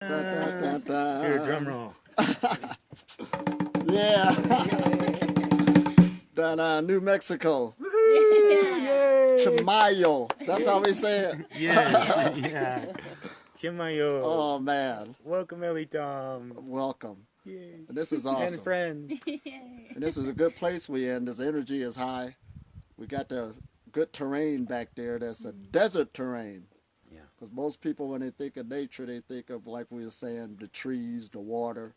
Da, da, da, da. Here, drum roll. Yeah. New Mexico. Yay! Chamayo. That's how we say it. Yes, yeah. Chimayo. Oh, man. Welcome, Elitom. Welcome. Yay. And this is And awesome. friends. And this is a good place we in. This energy is high. We got the good terrain back there. That's a desert terrain. Yeah. Because most people, when they think of nature, they think of, like we were saying, the trees, the water,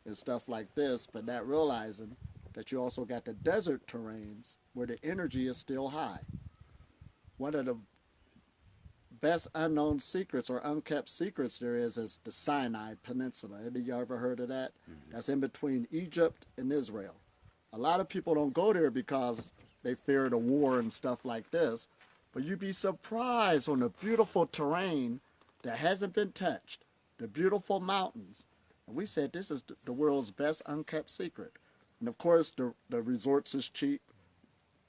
and stuff like this, but not realizing that you also got the desert terrains where the energy is still high. One of the best unknown secrets or unkept secrets there is the Sinai Peninsula. Have you ever heard of that? Mm-hmm. That's in between Egypt and Israel. A lot of people don't go there because they fear the war and stuff like this, but you'd be surprised on the beautiful terrain that hasn't been touched, the beautiful mountains. And we said this is the world's best unkept secret. And of course, the resorts is cheap.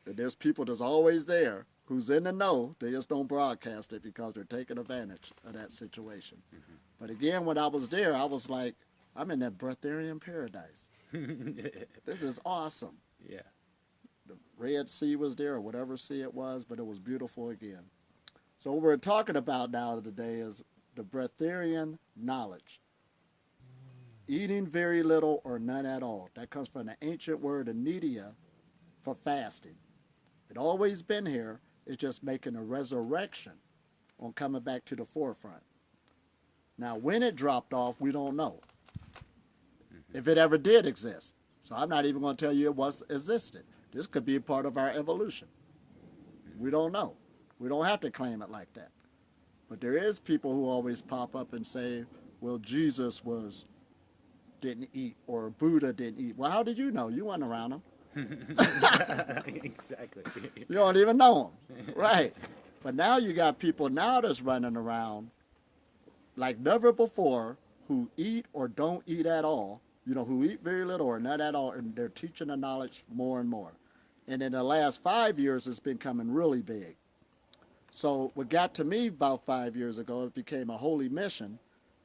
There's people that's always there who's in the know. They just don't broadcast it because they're taking advantage of that situation. Mm-hmm. But again, when I was there, I was like, I'm in that Breatharian paradise. This is awesome. Yeah. The Red Sea was there, or whatever sea it was, but it was beautiful again. So what we're talking about now today is the Breatharian knowledge. Eating very little or none at all. That comes from the ancient word anidia for fasting. It always been here. It's just making a resurrection on coming back to the forefront. Now, when it dropped off, we don't know. If it ever did exist. So I'm not even going to tell you it was existed. This could be a part of our evolution. We don't know. We don't have to claim it like that. But there is people who always pop up and say, well, Jesus didn't eat, or Buddha didn't eat. Well, how did you know? You weren't around him. Exactly. You don't even know him. Right. But now you got people now that's running around like never before who eat or don't eat at all, who eat very little or not at all, and they're teaching the knowledge more and more. And in the last 5 years, it's been coming really big. So what got to me about 5 years ago, it became a holy mission,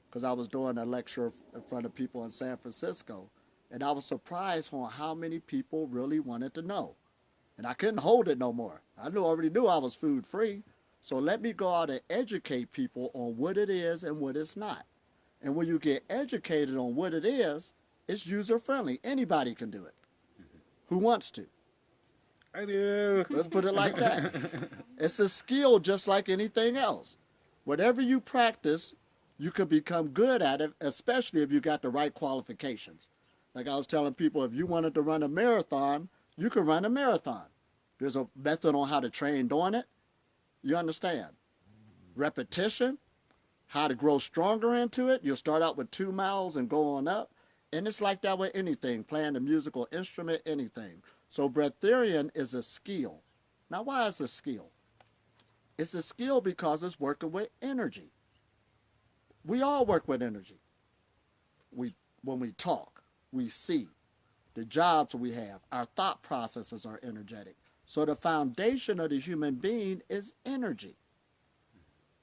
because I was doing a lecture in front of people in San Francisco, and I was surprised on how many people really wanted to know. And I couldn't hold it no more. I already knew I was food free, so let me go out and educate people on what it is and what it's not. And when you get educated on what it is, it's user-friendly. Anybody can do it. Who wants to? I do. Let's put it like that. It's a skill just like anything else. Whatever you practice, you could become good at it, especially if you got the right qualifications. Like I was telling people, if you wanted to run a marathon, you could run a marathon. There's a method on how to train doing it. You understand? Repetition, how to grow stronger into it. You'll start out with 2 miles and go on up. And it's like that with anything, playing a musical instrument, anything. So Breatharian is a skill. Now, why is it a skill? It's a skill because it's working with energy. We all work with energy. When we talk, we see. The jobs we have, our thought processes are energetic. So the foundation of the human being is energy.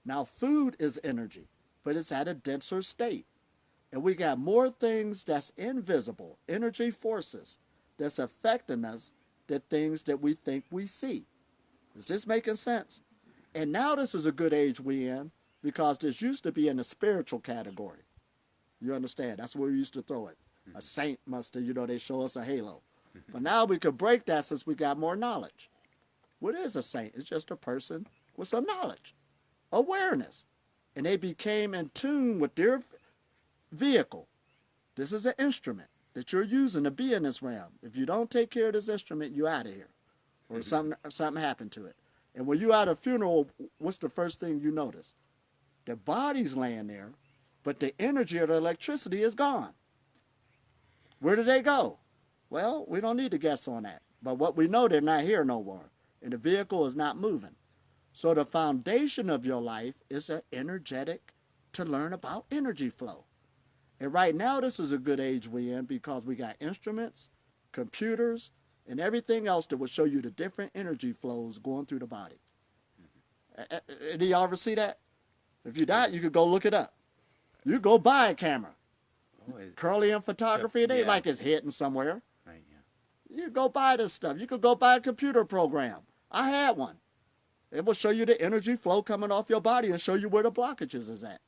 Now, food is energy, but it's at a denser state. And we got more things that's invisible, energy forces, that's affecting us than things that we think we see. Is this making sense? And now this is a good age we in, because this used to be in the spiritual category. You understand? That's where we used to throw it. A saint must have, they show us a halo. But now we could break that since we got more knowledge. What is a saint? It's just a person with some knowledge, awareness. And they became in tune with their vehicle. This is an instrument that you're using to be in this realm. If you don't take care of this instrument, you're out of here. Or something happened to it. And when you're at a funeral, what's the first thing you notice? The body's laying there, but the energy of the electricity is gone. Where did they go? Well, we don't need to guess on that. But what we know, they're not here no more. And the vehicle is not moving. So the foundation of your life is an energetic to learn about energy flow. And right now, this is a good age we're in because we got instruments, computers, and everything else that will show you the different energy flows going through the body. Do y'all ever see that? If you not, you could go look it up. You go buy a camera. Oh, Curly in photography, they yeah. like it's hidden somewhere. Right, yeah. You go buy this stuff. You could go buy a computer program. I had one. It will show you the energy flow coming off your body and show you where the blockages is at.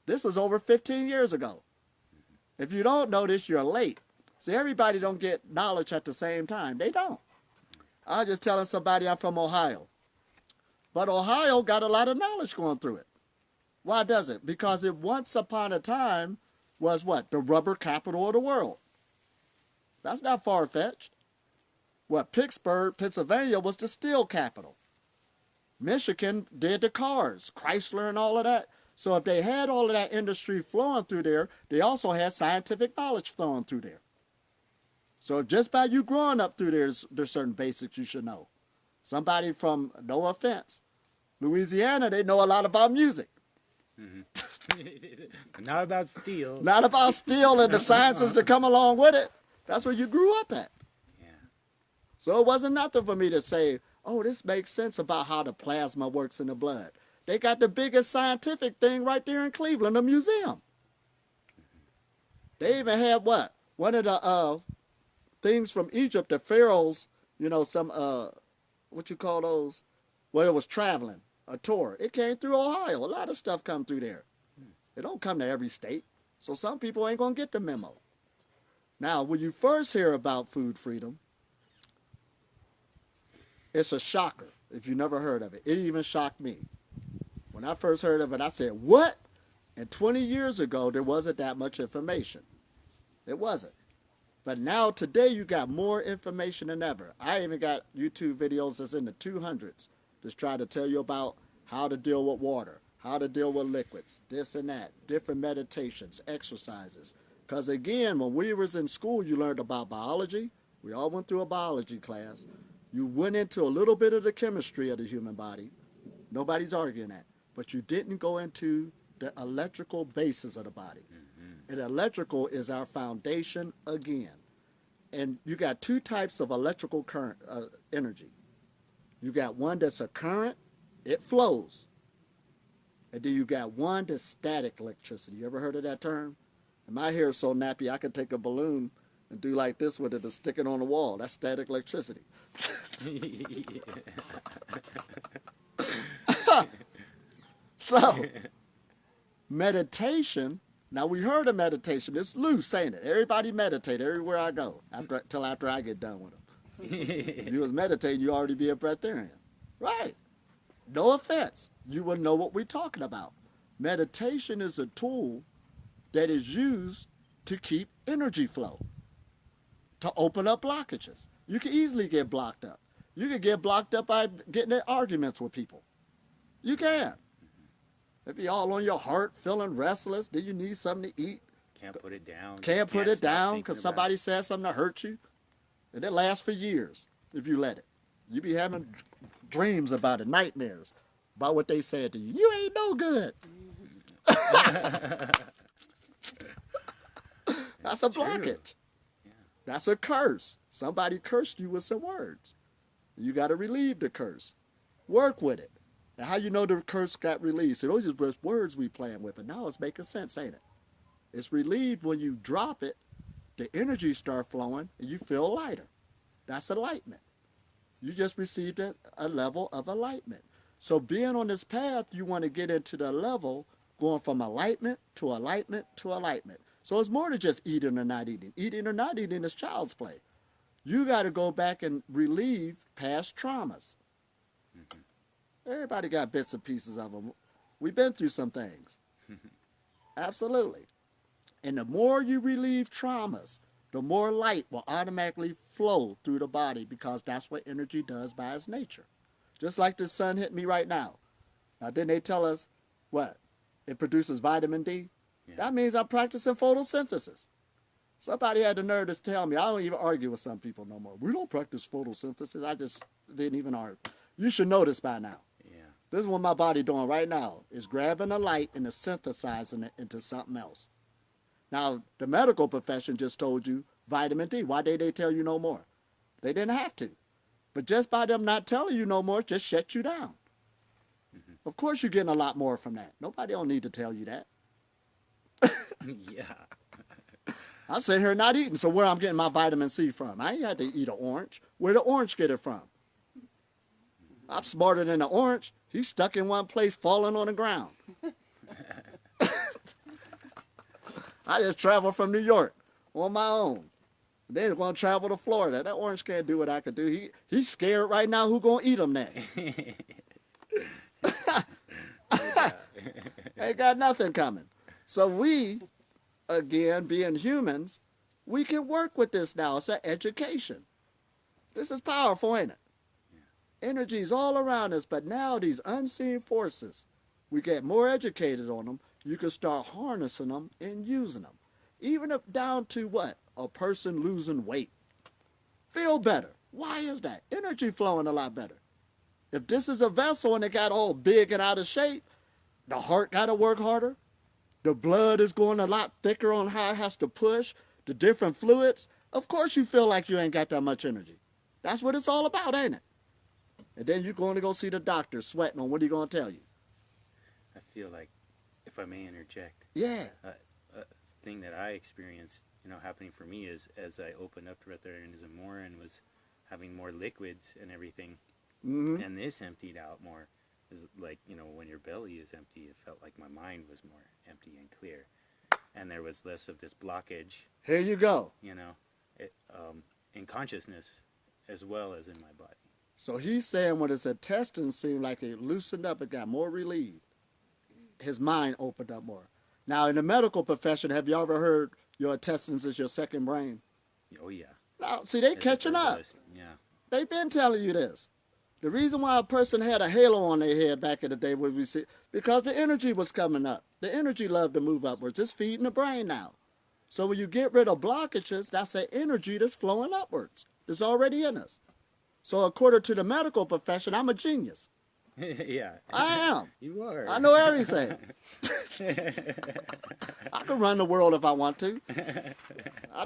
This was over 15 years ago. If you don't know this, you're late. See, everybody don't get knowledge at the same time. They don't. I was just telling somebody I'm from Ohio. But Ohio got a lot of knowledge going through it. Why does it? Because it once upon a time was what? The rubber capital of the world. That's not far-fetched. What? Pittsburgh, Pennsylvania was the steel capital. Michigan did the cars, Chrysler and all of that. So if they had all of that industry flowing through there, they also had scientific knowledge flowing through there. So just by you growing up through there's certain basics you should know. Somebody from, no offense, Louisiana, they know a lot about music. Not about steel. Not about steel and the sciences that come along with it. That's where you grew up at. Yeah. So it wasn't nothing for me to say, oh, this makes sense about how the plasma works in the blood. They got the biggest scientific thing right there in Cleveland, a museum. They even had what? One of the things from Egypt, the pharaohs, you know, some, what you call those? Well, it was traveling, a tour. It came through Ohio. A lot of stuff come through there. It don't come to every state. So some people ain't going to get the memo. Now, when you first hear about food freedom, it's a shocker if you never heard of it. It even shocked me. When I first heard of it, I said, what? And 20 years ago, there wasn't that much information. It wasn't. But now, today, you got more information than ever. I even got YouTube videos that's in the 200s that's trying to tell you about how to deal with water, how to deal with liquids, this and that, different meditations, exercises. Because again, when we was in school, you learned about biology. We all went through a biology class. You went into a little bit of the chemistry of the human body. Nobody's arguing that. But you didn't go into the electrical basis of the body. And electrical is our foundation again. And you got two types of electrical current energy. You got one that's a current, it flows. And then you got one that's static electricity. You ever heard of that term? And my hair is so nappy, I could take a balloon and do like this with it and stick it on the wall. That's static electricity. So, meditation, now we heard of meditation. It's loose, ain't it? Everybody meditate everywhere I go till after I get done with them. If you was meditating, you already be a breatharian. Right. No offense. You will know what we're talking about. Meditation is a tool that is used to keep energy flow, to open up blockages. You can easily get blocked up. You can get blocked up by getting in arguments with people. You can. If you're all on your heart, feeling restless, then you need something to eat. Can't put it down. Can't put it down because somebody said something to hurt you. And it lasts for years if you let it. You be having dreams about it, nightmares about what they said to you. You ain't no good. That's a blockage. Yeah. That's a curse. Somebody cursed you with some words. You got to relieve the curse. Work with it. Now, how you know the curse got released? So those are just words we playing with, but now it's making sense, ain't it? It's relieved when you drop it, the energy start flowing, and you feel lighter. That's enlightenment. You just received a level of enlightenment. So being on this path, you want to get into the level going from enlightenment to enlightenment to enlightenment. So it's more than just eating or not eating. Eating or not eating is child's play. You got to go back and relieve past traumas. Everybody got bits and pieces of them. We've been through some things. Absolutely. And the more you relieve traumas, the more light will automatically flow through the body because that's what energy does by its nature. Just like the sun hitting me right now. Now, didn't they tell us what? It produces vitamin D? Yeah. That means I'm practicing photosynthesis. Somebody had the nerve to tell me. I don't even argue with some people no more. We don't practice photosynthesis. I just didn't even argue. You should know this by now. Yeah. This is what my body doing right now. Is grabbing the light and is synthesizing it into something else. Now, the medical profession just told you vitamin D. Why did they tell you no more? They didn't have to. But just by them not telling you no more, just shut you down. Of course you're getting a lot more from that. Nobody don't need to tell you that. Yeah. I'm sitting here not eating, so where I'm getting my vitamin C from? I ain't had to eat an orange. Where the orange get it from? I'm smarter than the orange. He's stuck in one place, falling on the ground. I just traveled from New York on my own. Then going to travel to Florida. That orange can't do what I could do. He's scared right now who going to eat him next. Ain't got nothing coming. So we, again, being humans, we can work with this now. It's an education. This is powerful, ain't it? Energy's all around us, but now these unseen forces, we get more educated on them. You can start harnessing them and using them. Even up down to what? A person losing weight. Feel better. Why is that? Energy flowing a lot better. If this is a vessel and it got all big and out of shape, the heart got to work harder. The blood is going a lot thicker on how it has to push. The different fluids. Of course you feel like you ain't got that much energy. That's what it's all about, ain't it? And then you're going to go see the doctor sweating on what he going to tell you. I feel like, if I may interject, Yeah. a thing that I experienced, happening for me is as I opened up to Breatharianism more and was having more liquids and everything, and this emptied out more. Is like, when your belly is empty, it felt like my mind was more empty and clear, and there was less of this blockage. Here you go. In consciousness as well as in my body. So he's saying when his intestines seemed like it loosened up, it got more relieved. His mind opened up more. Now, in the medical profession, have you ever heard your intestines is your second brain? Oh, yeah. Now, see, they As a catching up. herbalist, yeah. They've been telling you this. The reason why a person had a halo on their head back in the day was because the energy was coming up. The energy loved to move upwards. It's feeding the brain now. So when you get rid of blockages, that's the energy that's flowing upwards. It's already in us. So according to the medical profession, I'm a genius. Yeah. I am. You are. I know everything. I can run the world if I want to. I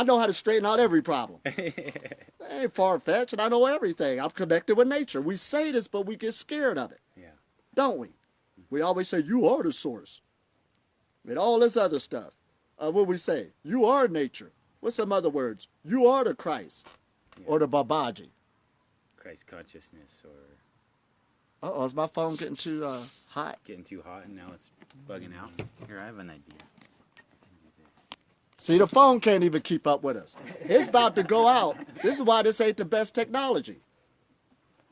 know how to straighten out every problem. It ain't far-fetched, and I know everything. I'm connected with nature. We say this, but we get scared of it. Yeah. Don't we? We always say, you are the source. And all this other stuff. What we say? You are nature. What's some other words? You are the Christ. Yeah. Or the Babaji. Christ consciousness, or Uh-oh, is my phone getting too hot? getting too hot and now it's bugging out. Here, I have an idea. See, the phone can't even keep up with us. It's about to go out. This is why this ain't the best technology.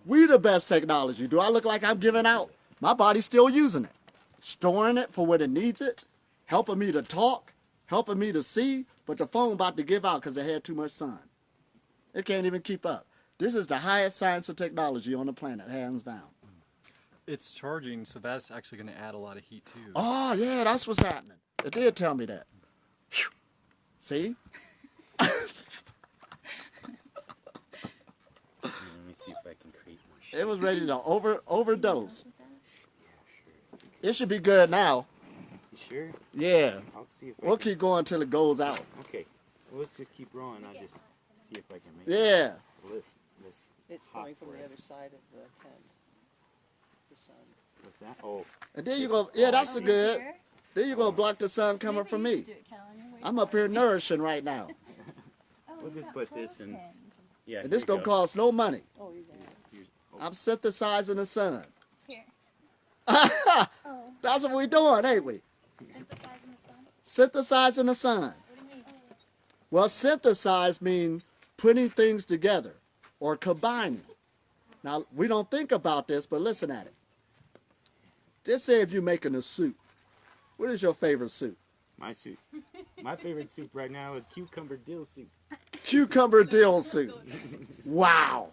We the best technology. Do I look like I'm giving out? My body's still using it. Storing it for when it needs it. Helping me to talk. Helping me to see. But the phone about to give out because it had too much sun. It can't even keep up. This is the highest science and technology on the planet, hands down. It's charging, so that's actually going to add a lot of heat too. Oh, yeah, that's what's happening. It did tell me that. Whew. See? Let me see if I can create more shit. It was ready to overdose. It should be good now. You sure? Yeah. I'll see if We'll I can. keep going until it goes out. Okay. Well, let's just keep rolling. I'll just see if I can make Yeah. this It's hot coming from for the us. other side of the tent. The sun. With that? Oh, And then you go, yeah, that's a good. Here? Then you gonna block the sun coming Maybe from you me. should do it, Callan. You're way I'm up here nourishing right now. Oh, We'll it's just got put this in- clothespins. yeah. And this here you don't go. cost no money. Oh, you're gonna. Here's- oh, I'm synthesizing the sun. Here. That's Oh, what we're doing, ain't we? synthesizing the sun. Synthesizing the sun. What do you mean? Well, synthesize means putting things together or combining. Now, we don't think about this, but listen at it. Just say if you're making a soup. What is your favorite soup? my soup. My favorite soup right now is cucumber dill soup. Cucumber dill soup. Wow.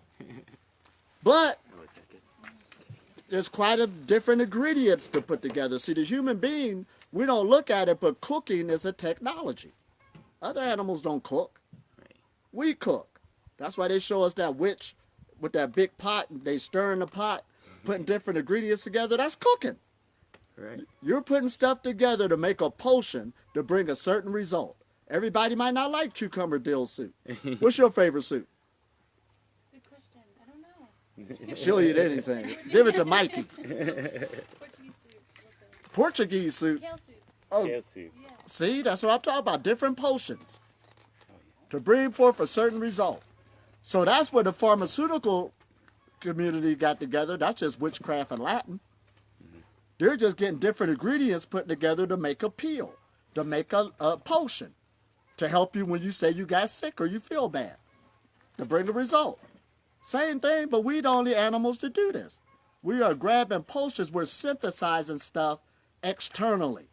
But Oh, is that good? there's quite a different ingredients to put together. See, the human being, we don't look at it, but cooking is a technology. Other animals don't cook. Right. We cook. That's why they show us that witch with that big pot, and they stir in the pot, putting different ingredients together. That's cooking. Right. You're putting stuff together to make a potion to bring a certain result. Everybody might not like cucumber dill soup. What's your favorite soup? Good question. I don't know. She'll eat anything. Give it to Mikey. Portuguese soup. What's it? Portuguese soup. Kale soup. Oh, Ketsu. Yeah. see, that's what I'm talking about. Different potions Oh, yeah. to bring forth a certain result. So that's where the pharmaceutical community got together. That's just witchcraft and Latin. They're just getting different ingredients put together to make a pill, to make a potion, to help you when you say you got sick or you feel bad, to bring the result. Same thing, but we the only animals to do this. We are grabbing potions, we're synthesizing stuff externally.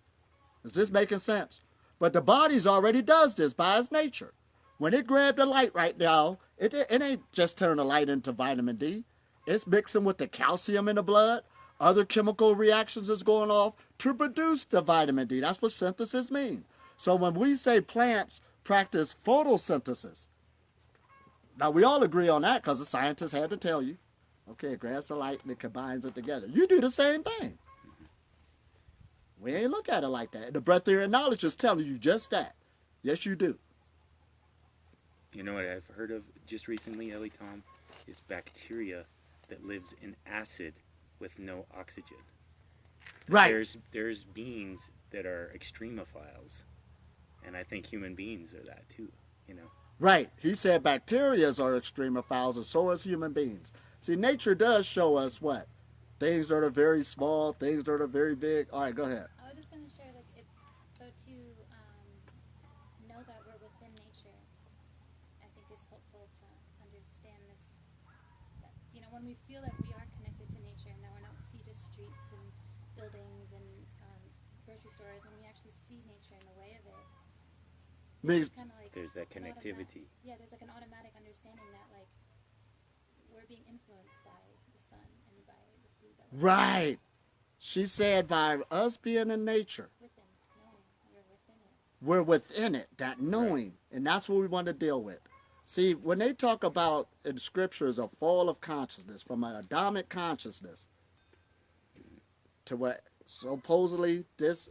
Is this making sense? But the body's already does this by its nature. When it grabbed the light right now, it ain't just turning the light into vitamin D. It's mixing with the calcium in the blood. Other chemical reactions is going off to produce the vitamin D. That's what synthesis means. So when we say plants practice photosynthesis, now we all agree on that because the scientists had to tell you, okay, it grabs the light and it combines it together. You do the same thing. We ain't look at it like that. The breatharian knowledge is telling you just that. Yes, you do. You know what I've heard of just recently, Elitom, is bacteria that lives in acid with no oxygen. Right. There's beings that are extremophiles, and I think human beings are that too. You know. Right. He said bacteria are extremophiles and so is human beings. See, nature does show us what? Things that are very small, things that are very big. All right, go ahead. I was just gonna share like it's so to know that we're within nature. I think it's helpful to understand this. That, you know, when we feel that we are connected to nature and that we're not see just streets and buildings and grocery stores, when we actually see nature in the way of it, Means, kind of like There's that connectivity. yeah, there's like an automatic understanding that like we're being influenced by the sun and by the food that we're right. She said by us being in nature, within, knowing we're within it. we're within it, that knowing. And that's what we want to deal with. See, when they talk about in scriptures a fall of consciousness, from an Adamic consciousness to what supposedly this,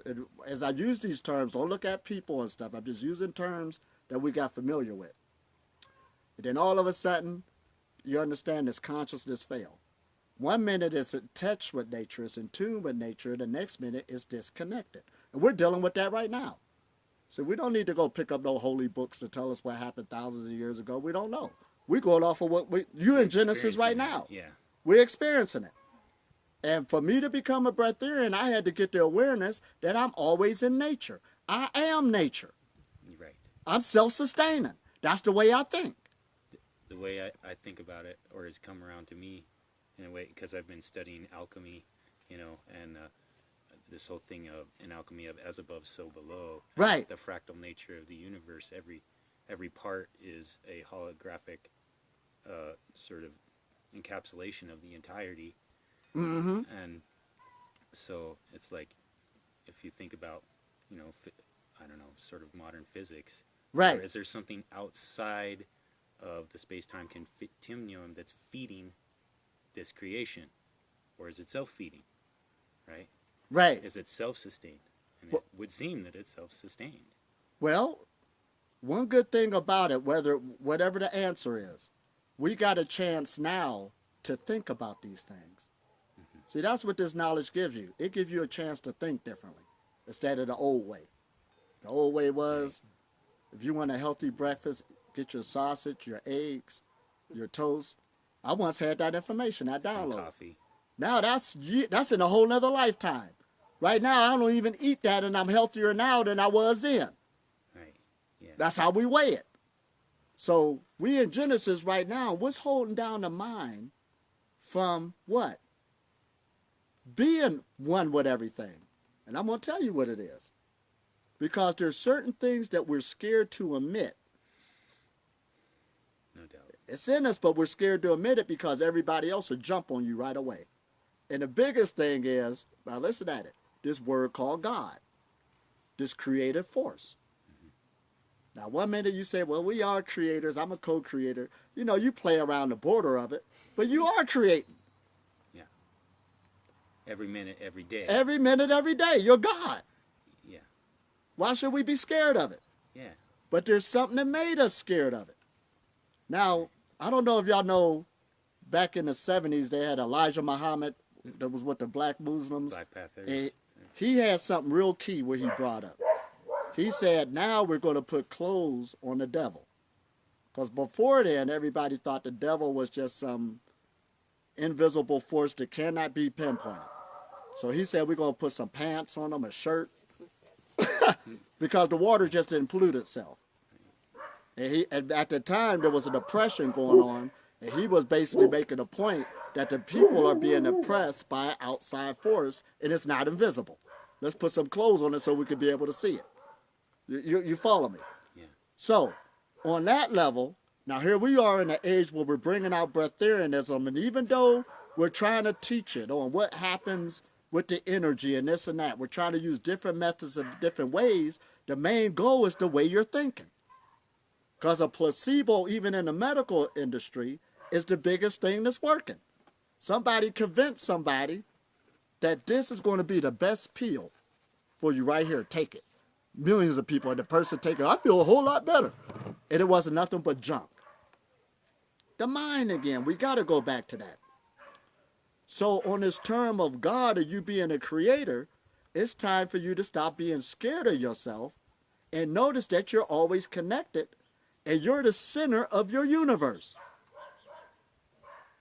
as I use these terms, don't look at people and stuff. I'm just using terms that we got familiar with. And then all of a sudden, you understand this consciousness fell. 1 minute it's in touch with nature, it's in tune with nature. The next minute it's disconnected. And we're dealing with that right now. So we don't need to go pick up no holy books to tell us what happened thousands of years ago. We don't know. We're going off of what you're in Genesis right now. Yeah. We're experiencing it. And for me to become a breatharian, I had to get the awareness that I'm always in nature. I am nature. You're right. I'm self-sustaining. That's the way I think. The way I think about it, or has come around to me, in a way, because I've been studying alchemy, you know, and this whole thing of in alchemy of as above, so below. Right. The fractal nature of the universe. Every part is a holographic sort of encapsulation of the entirety. Mm-hmm. And so it's like, if you think about, you know, I don't know, sort of modern physics. Right. Or is there something outside of the space-time continuum that's feeding this creation? Or is it self-feeding? Right? Right. Is it self-sustained? And Well- it would seem that it's self-sustained. Well, one good thing about it, whatever the answer is, we got a chance now to think about these things. See, that's what this knowledge gives you. It gives you a chance to think differently instead of the old way. The old way was, if you want a healthy breakfast, get your sausage, your eggs, your toast. I once had that information. I Some downloaded. coffee. Now that's in a whole nother lifetime. Right now, I don't even eat that, and I'm healthier now than I was then. Right. Yeah. That's how we weigh it. So we in Genesis right now, what's holding down the mind from what? Being one with everything. And I'm going to tell you what it is. Because there's certain things that we're scared to admit. No doubt. It's in us, but we're scared to admit it because everybody else will jump on you right away. And the biggest thing is, now listen at it, this word called God, this creative force. Now, 1 minute you say, well, we are creators, I'm a co-creator. You know, you play around the border of it, but you are creating. Yeah. Every minute, every day. Every minute, every day, you're God. Yeah. Why should we be scared of it? Yeah. But there's something that made us scared of it. Now, I don't know if y'all know, back in the 70s, they had Elijah Muhammad that was with the black Muslims. Black Panther. he had something real key where he brought up. He said, now we're going to put clothes on the devil. Because before then, everybody thought the devil was just some invisible force that cannot be pinpointed. So he said, we're going to put some pants on him, a shirt, because the water just didn't pollute itself. And at the time, there was a depression going on, and he was basically making a point that the people are being oppressed by an outside force, and it's not invisible. Let's put some clothes on it so we can be able to see it. You follow me? Yeah. So, on that level, now here we are in an age where we're bringing out breatharianism, and even though we're trying to teach it on what happens with the energy and this and that, we're trying to use different methods and different ways, the main goal is the way you're thinking. Because a placebo, even in the medical industry, is the biggest thing that's working. Somebody convinced somebody that this is going to be the best pill for you right here. Take it. Millions of people, and the person taking it, I feel a whole lot better. And it wasn't nothing but junk. The mind again, we got to go back to that. So on this term of God or you being a creator, it's time for you to stop being scared of yourself and notice that you're always connected and you're the center of your universe.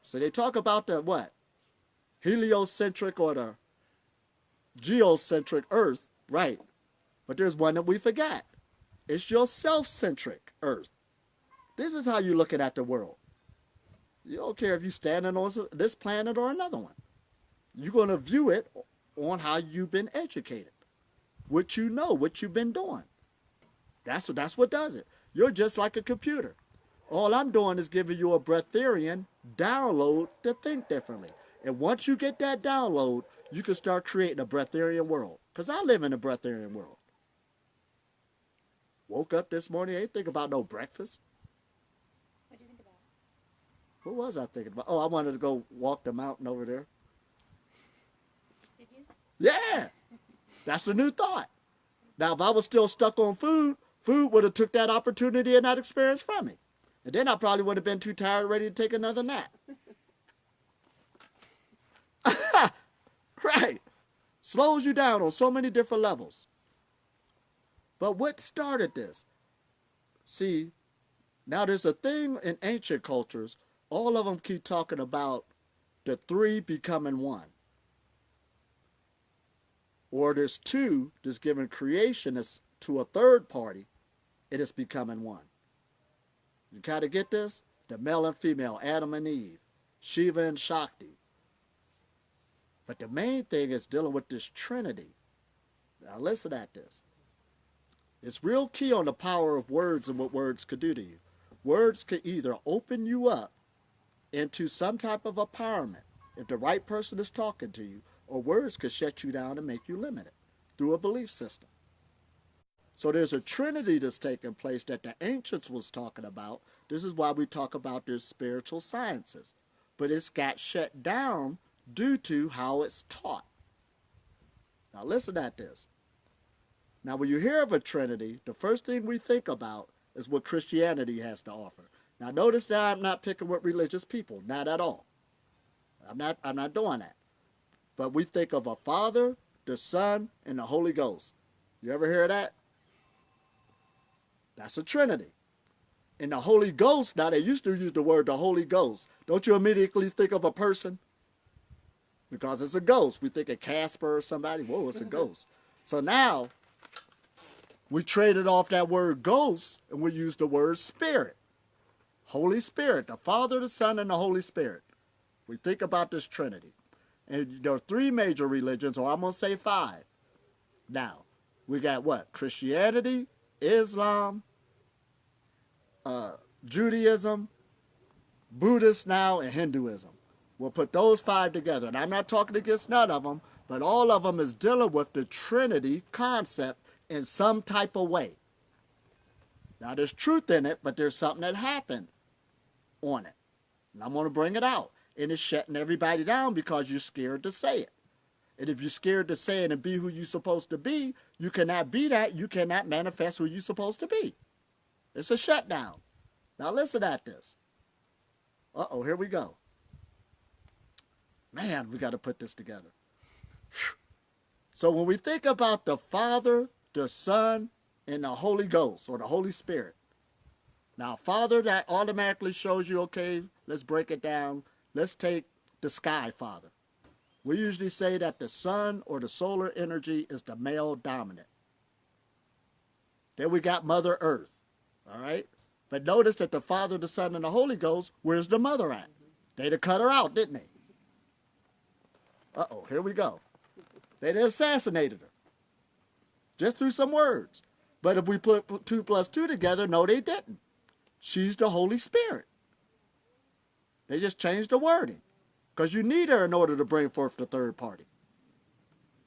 So they talk about the what? Heliocentric or the geocentric Earth, right? But there's one that we forgot. It's your self-centric Earth. This is how you're looking at the world. You don't care if you're standing on this planet or another one. You're going to view it on how you've been educated, what you know, what you've been doing. That's what does it. You're just like a computer. All I'm doing is giving you a breatharian download to think differently. And once you get that download, you can start creating a breatharian world. Because I live in a breatharian world. Woke up this morning, ain't think about no breakfast. What do you think about? What was I thinking about? Oh, I wanted to go walk the mountain over there. Did you? Yeah, that's the new thought. Now, if I was still stuck on food would have took that opportunity and that experience from me. And then I probably would have been too tired, ready to take another nap. Right. Slows you down on so many different levels. But what started this? See, now there's a thing in ancient cultures, all of them keep talking about the three becoming one. Or there's two that's giving creation to a third party, it is becoming one. You kind of get this? The male and female, Adam and Eve, Shiva and Shakti. But the main thing is dealing with this Trinity. Now listen at this. It's real key on the power of words and what words could do to you. Words could either open you up into some type of empowerment if the right person is talking to you, or words could shut you down and make you limited through a belief system. So there's a trinity that's taking place that the ancients was talking about. This is why we talk about their spiritual sciences. But it's got shut down due to how it's taught. Now listen at this. Now when you hear of a trinity, the first thing we think about is what Christianity has to offer. Now notice that I'm not picking with religious people, not at all. I'm not doing that. But we think of a Father, the Son, and the Holy Ghost. You ever hear of that? That's a trinity. And the Holy Ghost, now they used to use the word the Holy Ghost. Don't you immediately think of a person? Because it's a ghost. We think of Casper or somebody. Whoa, it's a ghost. So now, we traded off that word ghost and we use the word spirit. Holy Spirit, the Father, the Son, and the Holy Spirit. We think about this trinity. And there are three major religions, or I'm going to say five. Now, we got what? Christianity, Islam, Judaism, Buddhist now, and Hinduism. We'll put those five together. And I'm not talking against none of them, but all of them is dealing with the Trinity concept in some type of way. Now, there's truth in it, but there's something that happened on it. And I'm going to bring it out. And it's shutting everybody down because you're scared to say it. And if you're scared to say it and be who you're supposed to be, you cannot be that. You cannot manifest who you're supposed to be. It's a shutdown. Now listen at this. Uh-oh, here we go. Man, we got to put this together. So when we think about the Father, the Son, and the Holy Ghost or the Holy Spirit, now Father, that automatically shows you, okay, let's break it down. Let's take the sky Father. We usually say that the sun or the solar energy is the male dominant. Then we got Mother Earth, all right? But notice that the Father, the Son, and the Holy Ghost, where's the mother at? They'd have cut her out, didn't they? Uh-oh, here we go. They'd have assassinated her. Just through some words. But if we put 2 plus 2 together, no, they didn't. She's the Holy Spirit. They just changed the wording. Because you need her in order to bring forth the third party.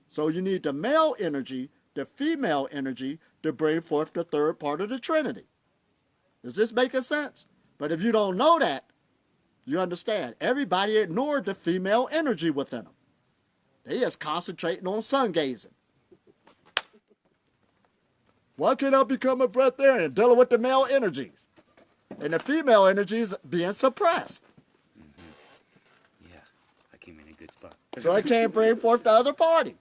So you need the male energy, the female energy, to bring forth the third part of the Trinity. Is this making sense? But if you don't know that, you understand. Everybody ignored the female energy within them. They just concentrating on sun gazing. Why can't I become a breatharian? Dealing with the male energies. And the female energies being suppressed. Yeah, I came in a good spot. So it can't bring forth the other party.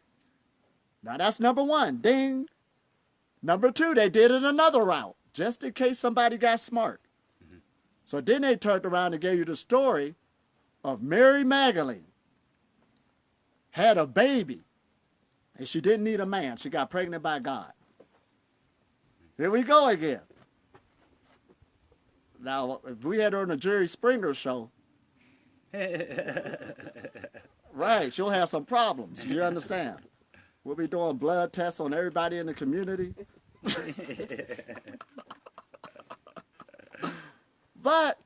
Now that's number 1. Ding. Number 2, they did it another route, just in case somebody got smart. So then they turned around and gave you the story of Mary Magdalene. Had a baby, and she didn't need a man. She got pregnant by God. Here we go again. Now, if we had her on the Jerry Springer show, right, she'll have some problems. You understand? We'll be doing blood tests on everybody in the community. But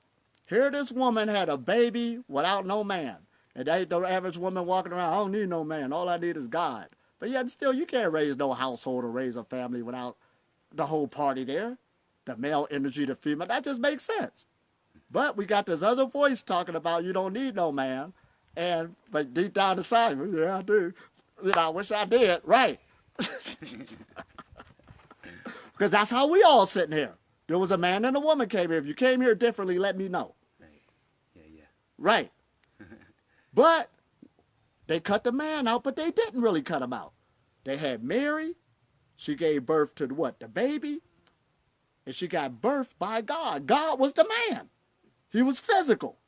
here this woman had a baby without no man. And they, the average woman walking around, I don't need no man. All I need is God. But yet still, you can't raise no household or raise a family without the whole party there. The male energy, the female. That just makes sense. But we got this other voice talking about you don't need no man. But deep down inside, well, yeah, I do. You know, I wish I did. Right. Because that's how we all sitting here. There was a man and a woman came here. If you came here differently, let me know. Right. Yeah. Right. But they cut the man out, but they didn't really cut him out. They had Mary. She gave birth to what? The baby. And she got birthed by God. God was the man. He was physical.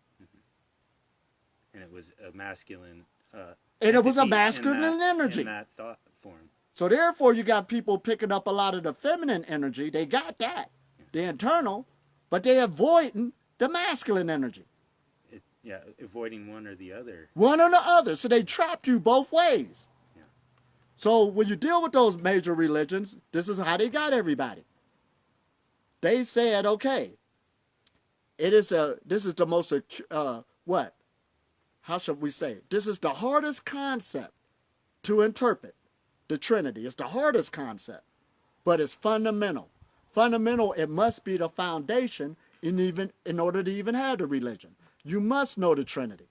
And it was a masculine And it was a entity masculine energy. in that thought form. So therefore, you got people picking up a lot of the feminine energy. They got that, the internal, but they avoiding the masculine energy. Avoiding one or the other. One or the other. So they trapped you both ways. Yeah. So when you deal with those major religions, this is how they got everybody. They said, okay, this is the most, what? How should we say it? This is the hardest concept to interpret, the Trinity. It's the hardest concept, but it's fundamental. Fundamental, it must be the foundation in order to even have the religion. You must know the Trinity.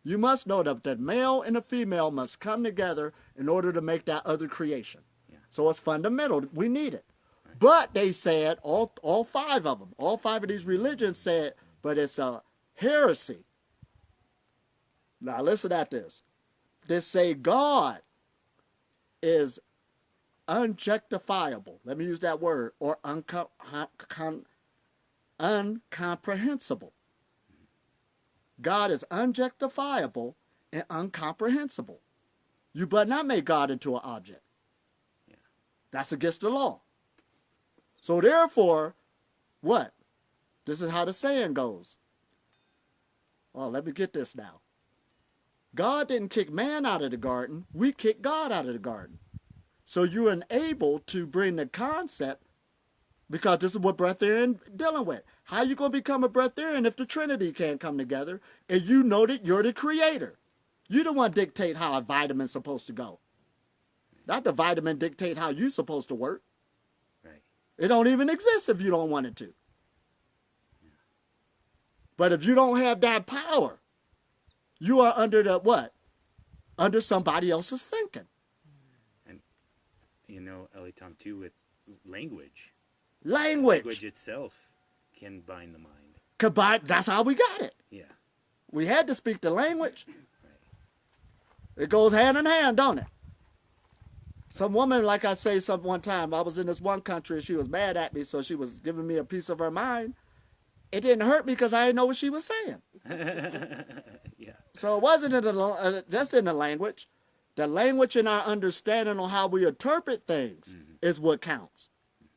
You must know that the male and the female must come together in order to make that other creation. Yeah. So it's fundamental. We need it. Right. But they said, all 5 of them, all 5 of these religions said, but it's a heresy. Now listen at this. They say God is unjustifiable. Let me use that word. Or uncomprehensible. God is unjustifiable and incomprehensible. You but not make God into an object. Yeah. That's against the law. So therefore, what? This is how the saying goes. Oh, let me get this now. God didn't kick man out of the garden. We kicked God out of the garden. So you're unable to bring the concept, because this is what Breatharian dealing with. How you going to become a Breatharian if the Trinity can't come together and you know that you're the creator? You the one dictate how a vitamin's supposed to go. Not the vitamin dictate how you're supposed to work. Right. It don't even exist if you don't want it to. Yeah. But if you don't have that power, you are under the what? Under somebody else's thinking. And, Elitom, too, with language. Language Itself can bind the mind. That's how we got it. Yeah. We had to speak the language. Right. It goes hand in hand, don't it? Some woman, like I say, one time, I was in this one country and she was mad at me, so she was giving me a piece of her mind. It didn't hurt me because I didn't know what she was saying. Yeah. So it wasn't just in the language. The language and our understanding on how we interpret things is what counts.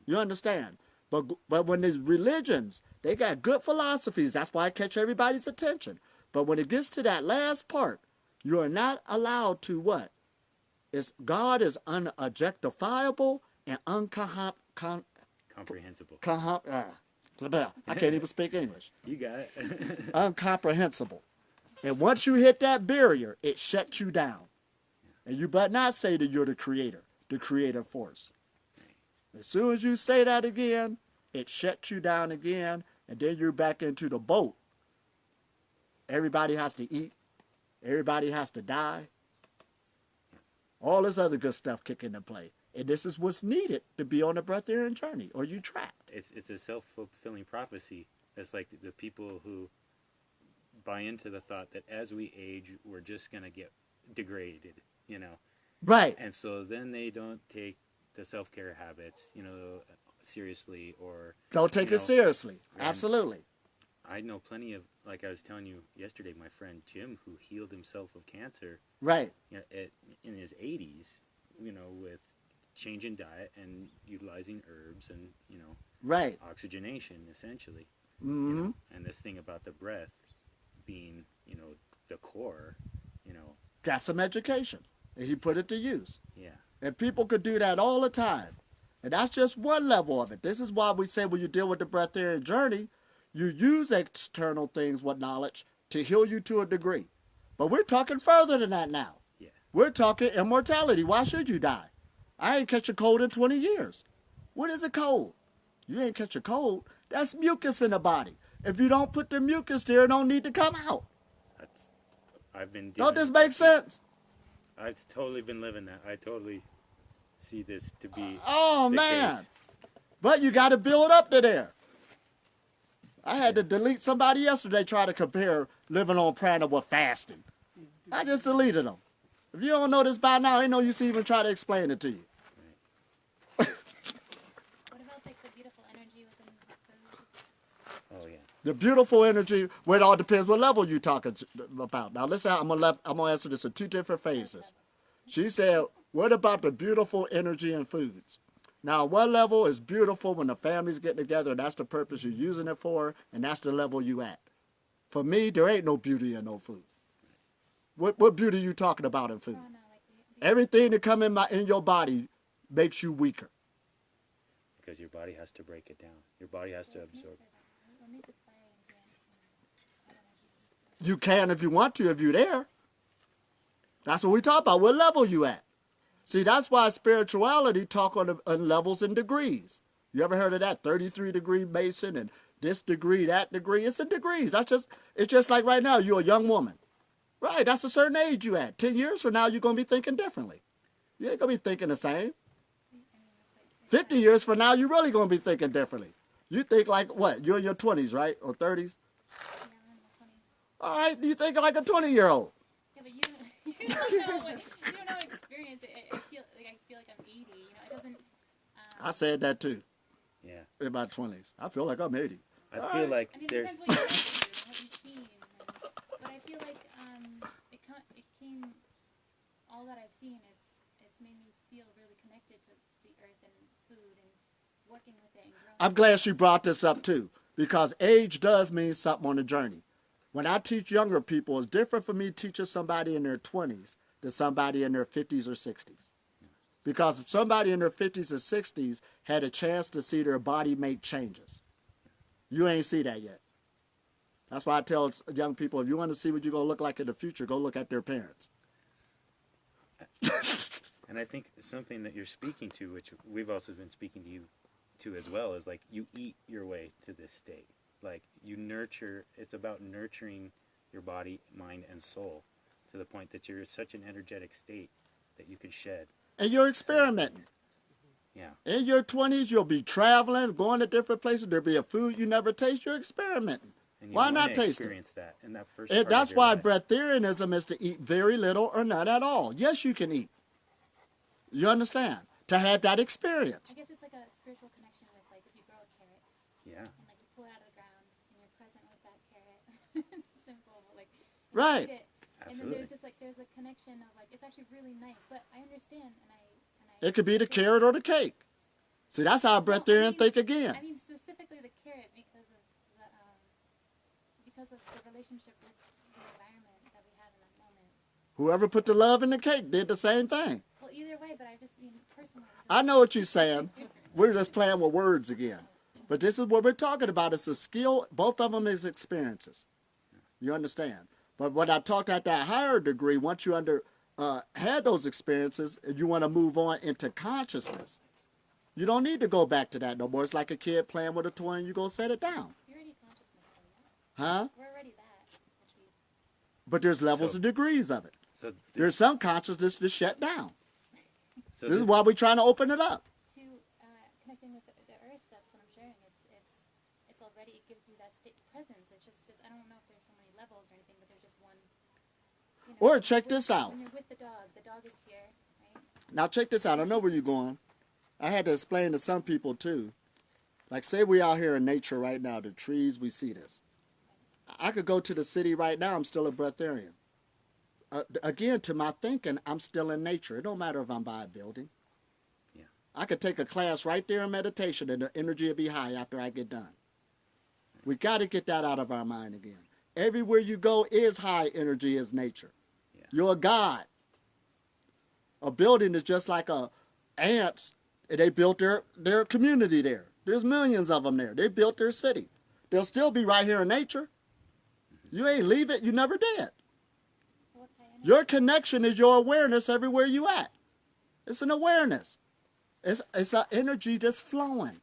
You understand? But when there's religions, they got good philosophies. That's why I catch everybody's attention. But when it gets to that last part, you are not allowed to what? God is unobjectifiable and Comprehensible. I can't even speak English. You got it. Incomprehensible. And once you hit that barrier, it shuts you down. And you better not say that you're the creator force. As soon as you say that again, it shuts you down again, and then you're back into the boat. Everybody has to eat. Everybody has to die. All this other good stuff kick into play. And this is what's needed to be on the breatharian journey, or you trapped. It's a self-fulfilling prophecy. It's like the people who buy into the thought that as we age, we're just going to get degraded, you know. Right. And so then they don't take the self-care habits, you know, seriously, or don't take it seriously. Absolutely. I know plenty of, like I was telling you yesterday, my friend Jim, who healed himself of cancer, right, you know, in his 80s, you know, with changing diet and utilizing herbs and, you know, right, oxygenation essentially. Mm-hmm. You know, and this thing about the breath being, you know, the core, you know. Got some education, and he put it to use. Yeah. And people could do that all the time. And that's just one level of it. This is why we say when you deal with the breatharian journey, you use external things with knowledge to heal you to a degree. But we're talking further than that now. Yeah. We're talking immortality. Why should you die? I ain't catch a cold in 20 years. What is a cold? You ain't catch a cold. That's mucus in the body. If you don't put the mucus there, it don't need to come out. I've been. Don't this make sense? I've totally been living that. I totally see this to be. Oh man! Case. But you got to build up to there. I had to delete somebody yesterday trying to compare living on prana with fasting. I just deleted them. If you don't know this by now, ain't no use even try to explain it to you. What about like the beautiful energy within the food? Oh yeah. The beautiful energy, well, it all depends what level you're talking about. Now listen, I'm gonna answer this in two different phases. She said, what about the beautiful energy in foods? Now, what level is beautiful when the family's getting together, and that's the purpose you're using it for, and that's the level you at. For me, there ain't no beauty in no food. What beauty you talking about in food? Everything that come in your body makes you weaker. Because your body has to break it down. Your body has to absorb. You can if you want to, if you're there. That's what we talk about. What level you at? See, that's why spirituality talk on levels and degrees. You ever heard of that? 33-degree Mason and this degree, that degree. It's in degrees. It's just like right now, you're a young woman. Right, that's a certain age you at. 10 years from now, you're going to be thinking differently. You ain't going to be thinking the same. 50 years from now, you're really going to be thinking differently. You think like what? You're in your 20s, right? Or 30s? Yeah, I'm in my 20s. All right, you think like a 20-year-old. Yeah, but you don't know what experience. I feel like I'm 80. You know, it doesn't. I said that too. Yeah. In my 20s. I feel like I'm 80. I feel like I mean, there's. it depends what you've seen. But I feel like it came. All that I've seen, it's made me feel really connected to the earth and food and working with it and growing. I'm glad she brought this up too, because age does mean something on the journey. When I teach younger people, it's different for me teaching somebody in their 20s than somebody in their 50s or 60s. Because if somebody in their 50s or 60s had a chance to see their body make changes, you ain't see that yet. That's why I tell young people, if you want to see what you're going to look like in the future, go look at their parents. And I think something that you're speaking to, which we've also been speaking to you to as well, is like you eat your way to this state. Like you nurture, it's about nurturing your body, mind, and soul to the point that you're in such an energetic state that you can shed. And you're experimenting. Yeah. In your 20s, you'll be traveling, going to different places. There'll be a food you never taste. You're experimenting. And you Why want not to taste it? experience that in that first part That's of your why life. breatharianism is to eat very little or none at all. Yes, you can eat. You understand? To have that experience. I guess it's like a spiritual connection with, like, if you grow a carrot Yeah. and, like, you pull it out of the ground and you're present with that carrot. It's simple, but, like, and Right. you eat it, and then there's just, like, there's a connection of, like, it's actually really nice. But I understand, and I It could be the carrot or the cake. See, that's how a breatharian think again. I mean specifically the carrot because of the relationship with the environment that we have in that moment. Whoever put the love in the cake did the same thing. Well, either way, but I just mean personally. I know what you're saying. We're just playing with words again. But this is what we're talking about. It's a skill. Both of them is experiences. You understand? But when I talked at that higher degree, once you had those experiences and you want to move on into consciousness, you don't need to go back to that no more. It's like a kid playing with a toy and you go set it down. You're already consciousness, Huh? we're already that. Actually. But there's levels So- and degrees of it. So There's some consciousness that's shut down. so This is why we're trying to open it up. To connecting with the earth, that's what I'm sharing. It's already, it gives you that state presence. It's just, I don't know if there's so many levels or anything, but there's just one. You know, Or when check you're this with- out. When you're with the dog is here, right? Now check this out. I know where you're going. I had to explain to some people too. Like say we out here in nature right now, the trees, we see this. I could go to the city right now, I'm still a breatharian. Again, to my thinking, I'm still in nature. It don't matter if I'm by a building. Yeah. I could take a class right there in meditation and the energy will be high after I get done. We got to get that out of our mind again. Everywhere you go is high energy, is nature. Yeah. You're a god. A building is just like ants. They built their community there. There's millions of them there. They built their city. They'll still be right here in nature. You ain't leave it. You never did. So what's high energy? Your connection is your awareness everywhere you at. It's an awareness. It's an energy that's flowing.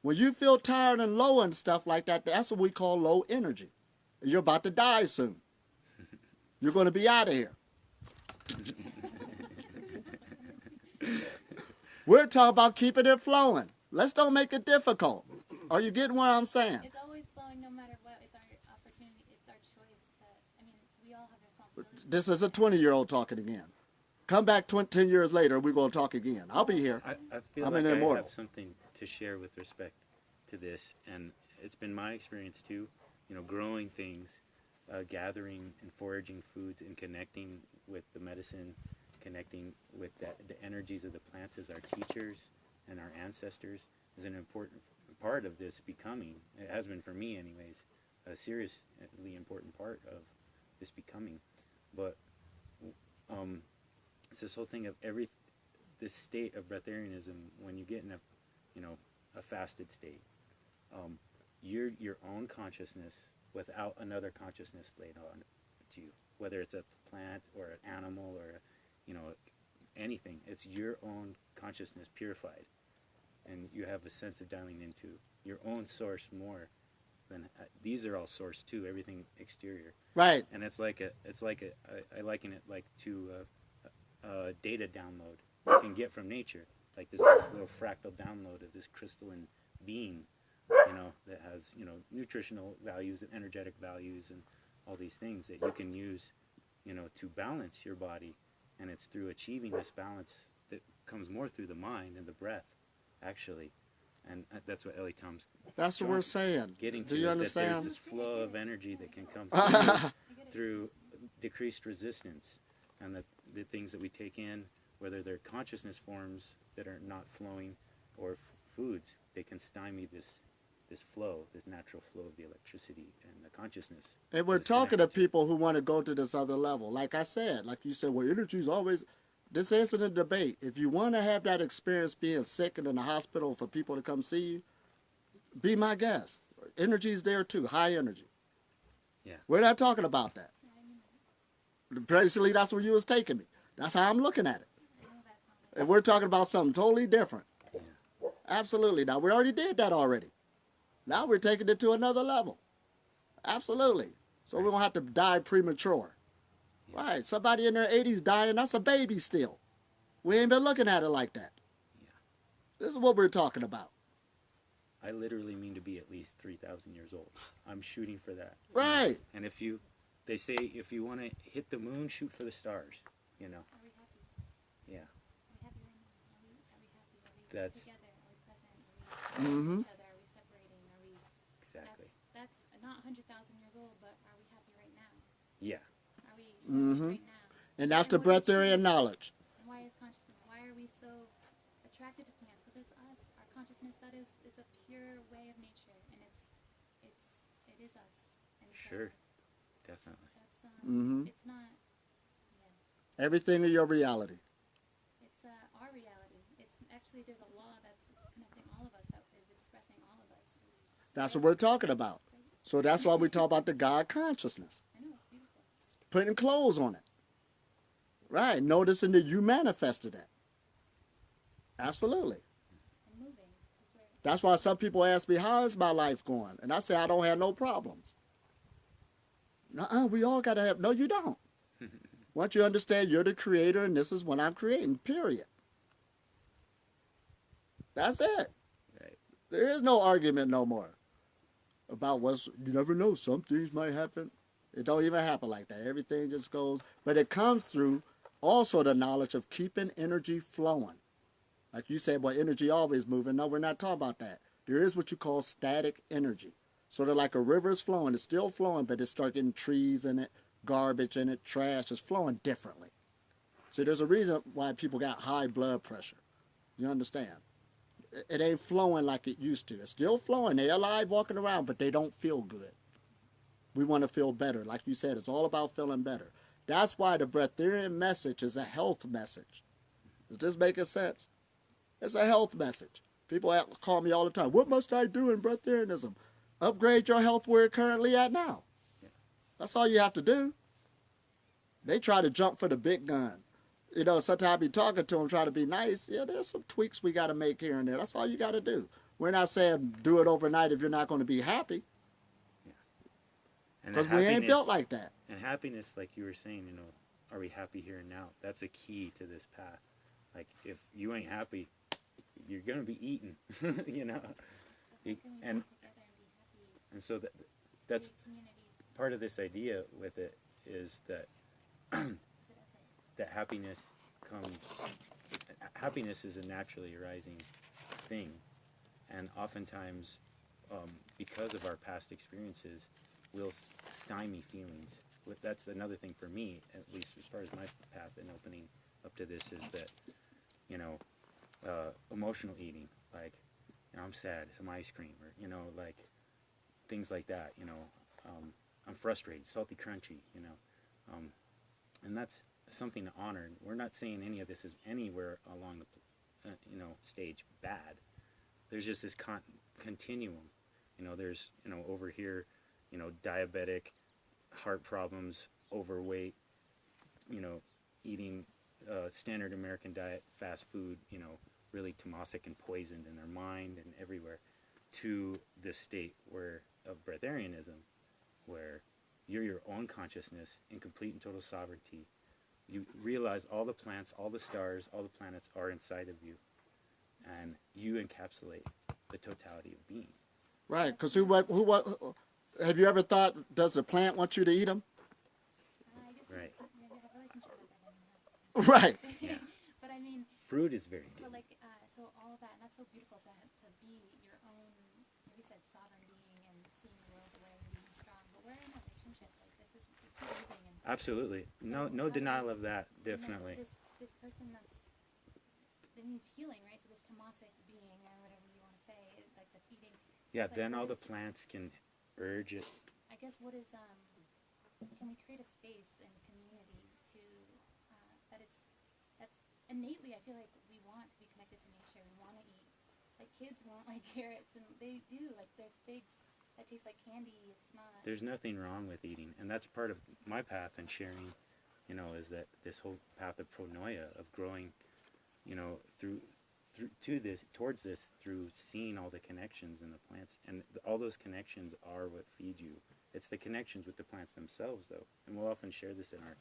When you feel tired and low and stuff like that, that's what we call low energy. You're about to die soon. You're going to be out of here. We're talking about keeping it flowing. Let's don't make it difficult. Are you getting what I'm saying? It's always flowing no matter what. It's our opportunity. It's our choice to, I mean, we all have responsibility. This is a 20-year-old talking again. Come back 10 years later, we're going to talk again. I'll be here. I feel I'm like an I immortal. have something to share with respect to this, and it's been my experience too. You know, growing things, gathering and foraging foods, and connecting with the medicine, connecting with the energies of the plants as our teachers and our ancestors is an important part of this becoming. It has been for me, anyways, a seriously important part of this becoming. But it's this whole thing of this state of breatharianism when you get in a fasted state. You're your own consciousness without another consciousness laid on to you, whether it's a plant or an animal or anything. It's your own consciousness purified, and you have a sense of dialing into your own source more than these are all source too. Everything exterior, Right. and I liken it like to a data download you can get from nature. Like this little fractal download of this crystalline being, that has, nutritional values and energetic values and all these things that you can use, to balance your body. And it's through achieving this balance that comes more through the mind and the breath, actually. And that's what Elitom's That's what we're saying. getting to. Do you is that understand? there's this flow of energy that can come through decreased resistance, and the things that we take in, whether they're consciousness forms that are not flowing or foods, they can stymie this flow, this natural flow of the electricity and the consciousness. And we're that it's talking to connected people who want to go to this other level. Like I said, like you said, well, energy's always. This isn't a debate. If you want to have that experience being sick and in the hospital for people to come see you, be my guest. Energy's there too, high energy. Yeah. We're not talking about that. Basically, that's where you was taking me. That's how I'm looking at it. And we're talking about something totally different. Yeah. Absolutely. Now, we already did that already. Now we're taking it to another level. Absolutely. So we don't have to die premature. Yeah. Right. Somebody in their 80s dying, that's a baby still. We ain't been looking at it like that. Yeah. This is what we're talking about. I literally mean to be at least 3,000 years old. I'm shooting for that. Right. And they say if you want to hit the moon, shoot for the stars. Are we happy? Yeah. Are we happy right now? Are we happy? Are we That's- together? Are we present? Are we Mhm. each other? Are we separating? Are we? Exactly. That's not 100,000 years old, but are we happy right now? Yeah. Are we Mhm. right now? And that's the what do we breatharian choose? knowledge. And why is consciousness? Why are we so attracted to plants? Because it's us. Our consciousness, that is, it's a pure way of nature, and it is us. And so Sure. Definitely. that's Mhm. it's not. Yeah, Everything in your reality. it's our reality. It's actually, there's a law that's connecting all of us, that is expressing all of us. That's what we're talking about. So that's why we talk about the God consciousness. I know, it's beautiful. Putting clothes on it. Right. Noticing that you manifested that. Absolutely. And moving. That's where That's why some people ask me, how is my life going? And I say, I don't have no problems. Nuh-uh, we all got to have, no, you don't. Once you understand you're the creator and this is what I'm creating, period. That's it. Right. There is no argument no more about you never know, some things might happen. It don't even happen like that. Everything just goes, but it comes through also the knowledge of keeping energy flowing. Like you said, well, energy always moving. No, we're not talking about that. There is what you call static energy. Sort of like a river is flowing. It's still flowing, but it starts getting trees in it, garbage in it, trash. It's flowing differently. See, there's a reason why people got high blood pressure. You understand? It ain't flowing like it used to. It's still flowing. They're alive walking around, but they don't feel good. We want to feel better. Like you said, it's all about feeling better. That's why the Breatharian message is a health message. Is this making sense? It's a health message. People call me all the time, what must I do in Breatharianism? Upgrade your health where it's currently at now. That's all you have to do. They try to jump for the big gun. You know, sometimes I be talking to them, try to be nice. Yeah, there's some tweaks we got to make here and there. That's all you got to do. We're not saying do it overnight if you're not going to be happy. And the Because we ain't happiness- built like that. And happiness, like you were saying, you know, are we happy here and now? That's a key to this path. Like, if you ain't happy, you're going to be eaten, you know? so You- how can we and- come together and be happy? And so that's Be a community. part of this idea with it is that Is it effort? that happiness is a naturally arising thing, and oftentimes because of our past experiences we'll stymie feelings. That's another thing for me, at least as far as my path and opening up to this, is that, you know, emotional eating, like, you know, I'm sad, some ice cream, or, you know, like things like that, you know, I'm frustrated, salty crunchy, you know, and that's something to honor. We're not saying any of this is anywhere along the you know, stage bad. There's just this continuum, you know. There's, you know, over here, you know, diabetic, heart problems, overweight, you know, eating standard American diet, fast food, you know, really tamasic and poisoned in their mind and everywhere, to this state where of breatharianism, where you're your own consciousness in complete and total sovereignty. You realize all the plants, all the stars, all the planets are inside of you, and you encapsulate the totality of being. Right, because have you ever thought, does the plant want you to eat them? I guess Right. you have a relationship with it, and that's Right. Yeah. But I mean, Fruit is very but good. like, so all of that, and that's so beautiful to be your own, like you said, sovereign being and seeing the world the way and being strong. But we're in a relationship. Like, this is we keep moving, and Absolutely. No So how do denial we- of that, and then definitely. this person that needs healing, right? So this tamasic being, or whatever you want to say, like that's eating. Yeah, it's like, then what all the is- plants can urge it. I guess what is can we create a space and community to that's innately, I feel like we want to be connected to nature. We want to eat, like kids want like carrots, and they do, like there's figs that taste like candy. It's not. There's nothing wrong with eating, and that's part of my path and sharing, you know, is that this whole path of pronoia, of growing, you know, towards this through seeing all the connections in the plants, and all those connections are what feed you. It's the connections with the plants themselves, though, and we'll often share this in our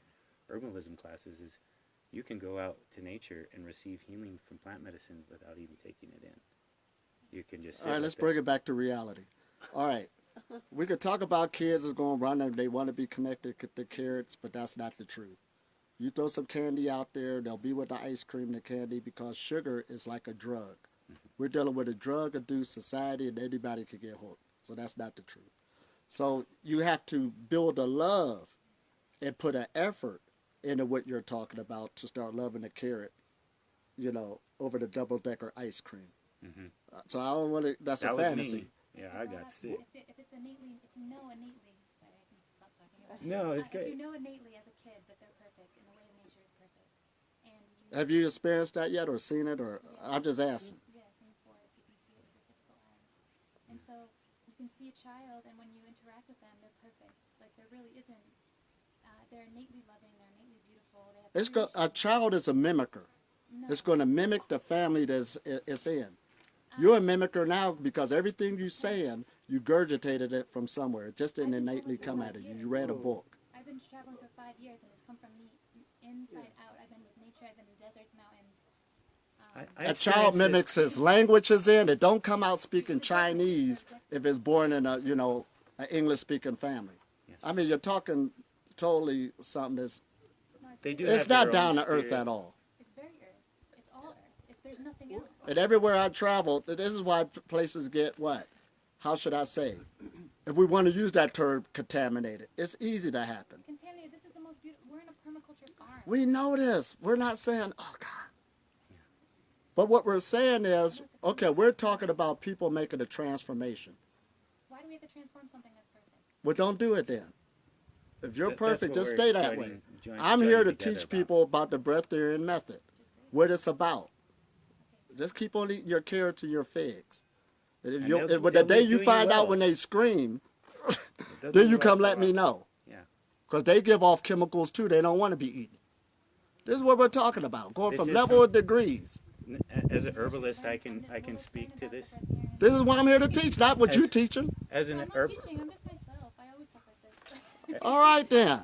herbalism classes, is you can go out to nature and receive healing from plant medicine without even taking it in. You can just sit All right, let's with bring it back to reality. All right. We could talk about kids that's going to run and they want to be connected to the carrots, but that's not the truth. You throw some candy out there, they'll be with the ice cream and the candy because sugar is like a drug. We're dealing with a drug-induced society and anybody could get hooked. So that's not the truth. So you have to build a love and put an effort into what you're talking about to start loving the carrot, you know, over the double-decker ice cream. So I don't want to, that's That a was fantasy. me. Yeah, I got sick. If it's innately, if you know innately, sorry, I can stop talking about it. No, it's If great. you know innately as a kid that they're perfect and the way of nature is perfect, and you Have you experienced that yet or seen it? Or I'm just asking. yes, in the forest, you can see it with your physical eyes, and so you can see a child, and when you interact with them, they're perfect. Like there really isn't. They're innately loving. They're innately beautiful. They have A child is a mimicker. no. It's going to mimic the family that it's in. You're a mimicker now because everything you're saying, you gurgitated it from somewhere. It just didn't innately come out of you. You read a book. I've been traveling for 5 years, and it's come from me inside out. I've been with nature. I've been in deserts, mountains. I A child experienced this- mimics his language is in. It don't come out speaking Chinese if it's born in a, you know, an English-speaking family. Yes. I mean, you're talking totally something that's, They do it's have not their down own to earth spirit. at all. It's very earth. It's all earth. There's nothing else. And everywhere I travel, this is why places get what? How should I say? If we want to use that term, contaminated. It's easy to happen. Contaminated. This is the most beautiful. We're in a permaculture farm. We know this. We're not saying, oh, God. But what we're saying is, okay, we're talking about people making a transformation. Why do we have to transform something that's perfect? Well, don't do it then. If you're That's perfect, what just we're stay that joining- way. join- I'm joining here to together teach about. people about the Breatharian method, what it's about. Just keep on eating your carrots and your figs. And if And you, they'll- but they'll the day be you doing find well. out when they scream, They'll then do you well come for let a me while. know. Yeah. Because they give off chemicals too they don't want to be eaten. This is what we're talking about, going This from is level of degrees. As an herbalist, I can speak to this. This is what I'm here to teach, not what As- you're teaching. As No, an I'm not herb, teaching. I'm just myself. I always talk like this. All right, then.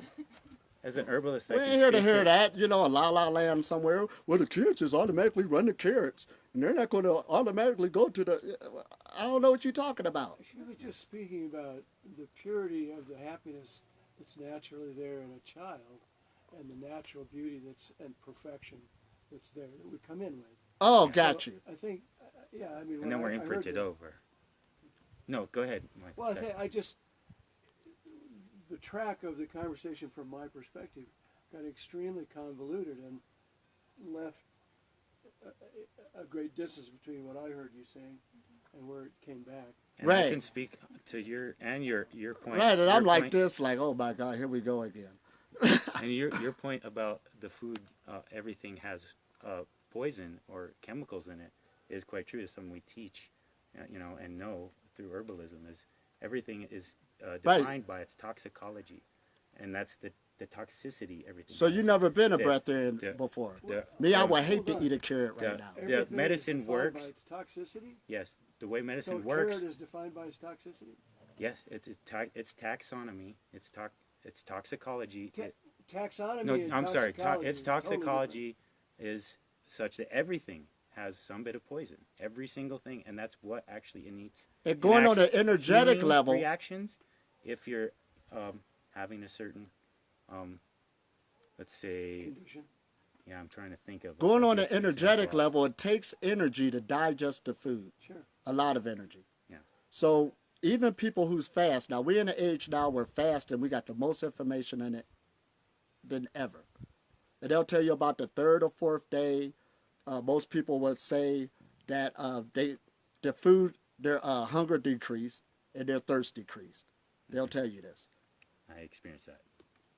as an herbalist, I We can ain't here to speak hear that, you know, a la land somewhere. Well, the kids just automatically run the carrots, and they're not going to automatically go to the. I don't know what you're talking about. She was just speaking about the purity of the happiness that's naturally there in a child, and the natural beauty and perfection that's there that we come in with. Oh, got So you. I think, yeah, I mean, and then we're I heard imprinted that- over. No, go ahead, Mike. Well, I Sorry. think the track of the conversation from my perspective got extremely convoluted and left a great distance between what I heard you saying and where it came back. And I Right. can speak to your point. Right, and your I'm like point- this, like, oh my God, here we go again. And your point about the food, everything has poison or chemicals in it, is quite true. It's something we teach, you know, and know through herbalism. Is everything is defined by its toxicology, and that's the toxicity. Everything. So you has. never been a The- breatharian the- before. the- Me, I the- would hate Hold to on. eat a carrot right The- now. Everything medicine is defined works. by its toxicity. Yes, the way So medicine a works. carrot is defined by its toxicity. Yes, it's taxonomy. It's toxicology. Ta- It- taxonomy. no, and I'm sorry. toxicology Its are totally toxicology is such that everything has some bit of poison. Every single thing, and that's what actually And going on enacts an energetic healing level, reactions. If you're having a certain, let's say, condition. yeah, I'm trying to think of going a on an good energetic example. level, it takes energy to digest the food. Sure. A lot of energy. Yeah. So even people who's fast, now we're in an age now where fast and we got the most information in it than ever. And they'll tell you about the third or fourth day. Most people would say that their hunger decreased and their thirst decreased. They'll tell you this. I experienced that.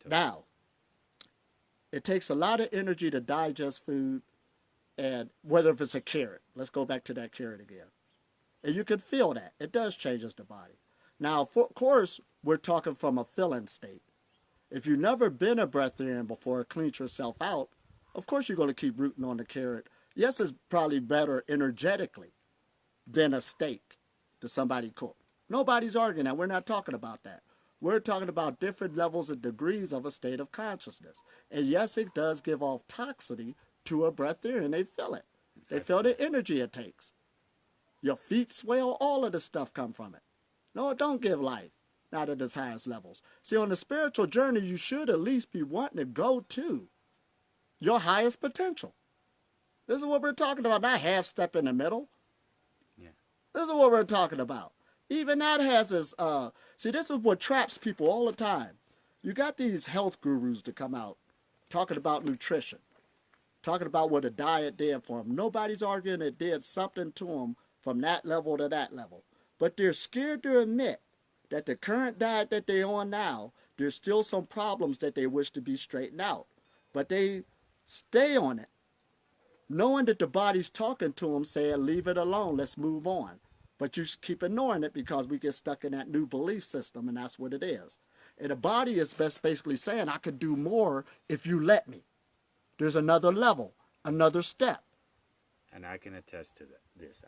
Totally. Now, it takes a lot of energy to digest food, and whether if it's a carrot, let's go back to that carrot again. And you can feel that. It does changes the body. Now, of course, we're talking from a feeling state. If you've never been a breatharian before, cleaned yourself out, of course you're going to keep rooting on the carrot. Yes, it's probably better energetically than a steak that somebody cooked. Nobody's arguing that. We're not talking about that. We're talking about different levels and degrees of a state of consciousness. And yes, it does give off toxicity to a breatharian. They feel it. They feel the energy it takes. Your feet swell, all of the stuff come from it. No, it don't give life, not at its highest levels. See, on the spiritual journey, you should at least be wanting to go to your highest potential. This is what we're talking about, not half step in the middle. Yeah. This is what we're talking about. Even that has its, see, this is what traps people all the time. You got these health gurus to come out talking about nutrition, talking about what a diet did for them. Nobody's arguing it did something to them from that level to that level. But they're scared to admit that the current diet that they're on now, there's still some problems that they wish to be straightened out. But they stay on it, knowing that the body's talking to them, saying, leave it alone, let's move on. But you keep ignoring it because we get stuck in that new belief system, and that's what it is. And the body is basically saying, I could do more if you let me. There's another level, another step. And I can attest to this.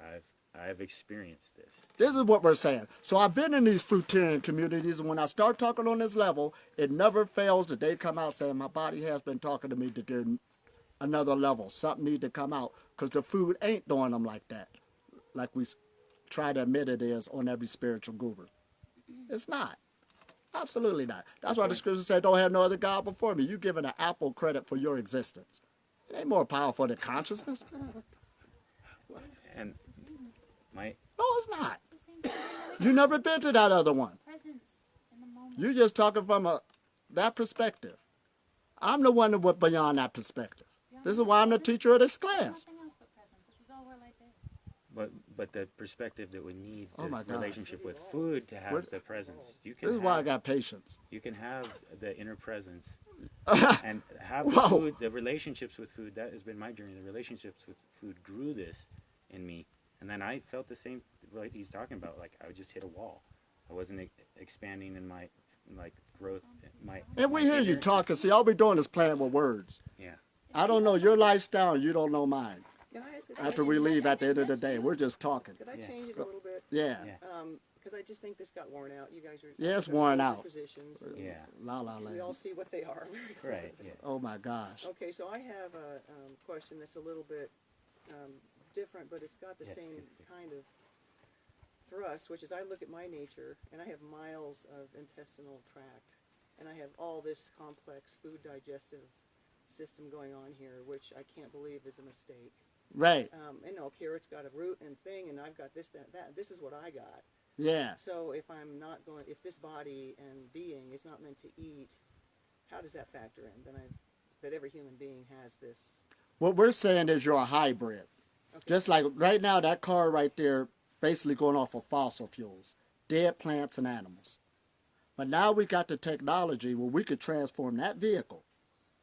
I've experienced this. This is what we're saying. So I've been in these fruitarian communities, and when I start talking on this level, it never fails that they come out saying, my body has been talking to me that there's another level. Something need to come out because the food ain't doing them like that, like we try to admit it is on every spiritual guru. It's not. Absolutely not. That's why the scripture said, don't have no other God before me. You giving an apple credit for your existence. It ain't more powerful than consciousness. And my No, it's not. It's the same thing. You never been to that other one. Presence in the moment. You're just talking from that perspective. I'm the one that went beyond that perspective. This is why I'm the teacher of this class. Nothing else but presence. This is all where life is. but the perspective that we need the Oh my God. relationship with food to have the presence. You can This is why I got patience. You can have the inner presence and have Whoa. food, the relationships with food. That has been my journey. The relationships with food grew this in me. And then I felt the same, like he's talking about, like I would just hit a wall. I wasn't expanding in my growth. And we hear you talking. See, all we're doing is playing with words. Yeah. I don't know your lifestyle, and you don't know mine. Can I ask a After question? we leave at the end of the day, we're just talking. Could I Yeah. change it a little bit? Yeah. Yeah. Because I just think this got worn out. You guys are Yeah, it's got worn older out. Positions. And Yeah. La la We all land. see what they are. Right. Yeah. Oh my gosh. Okay, so I have a question that's a little bit different, but it's got the Yes, same good. kind of thrust, which is I look at my nature, and I have miles of intestinal tract, and I have all this complex food digestive system going on here, which I can't believe is a mistake. Right. And no, carrot's got a root and thing, and I've got this, that. This is what I got. Yeah. So if I'm not going, if this body and being is not meant to eat, how does that factor in? That every human being has this. What we're saying is you're a hybrid. Okay. Just like right now, that car right there, basically going off of fossil fuels, dead plants and animals. But now we got the technology where we could transform that vehicle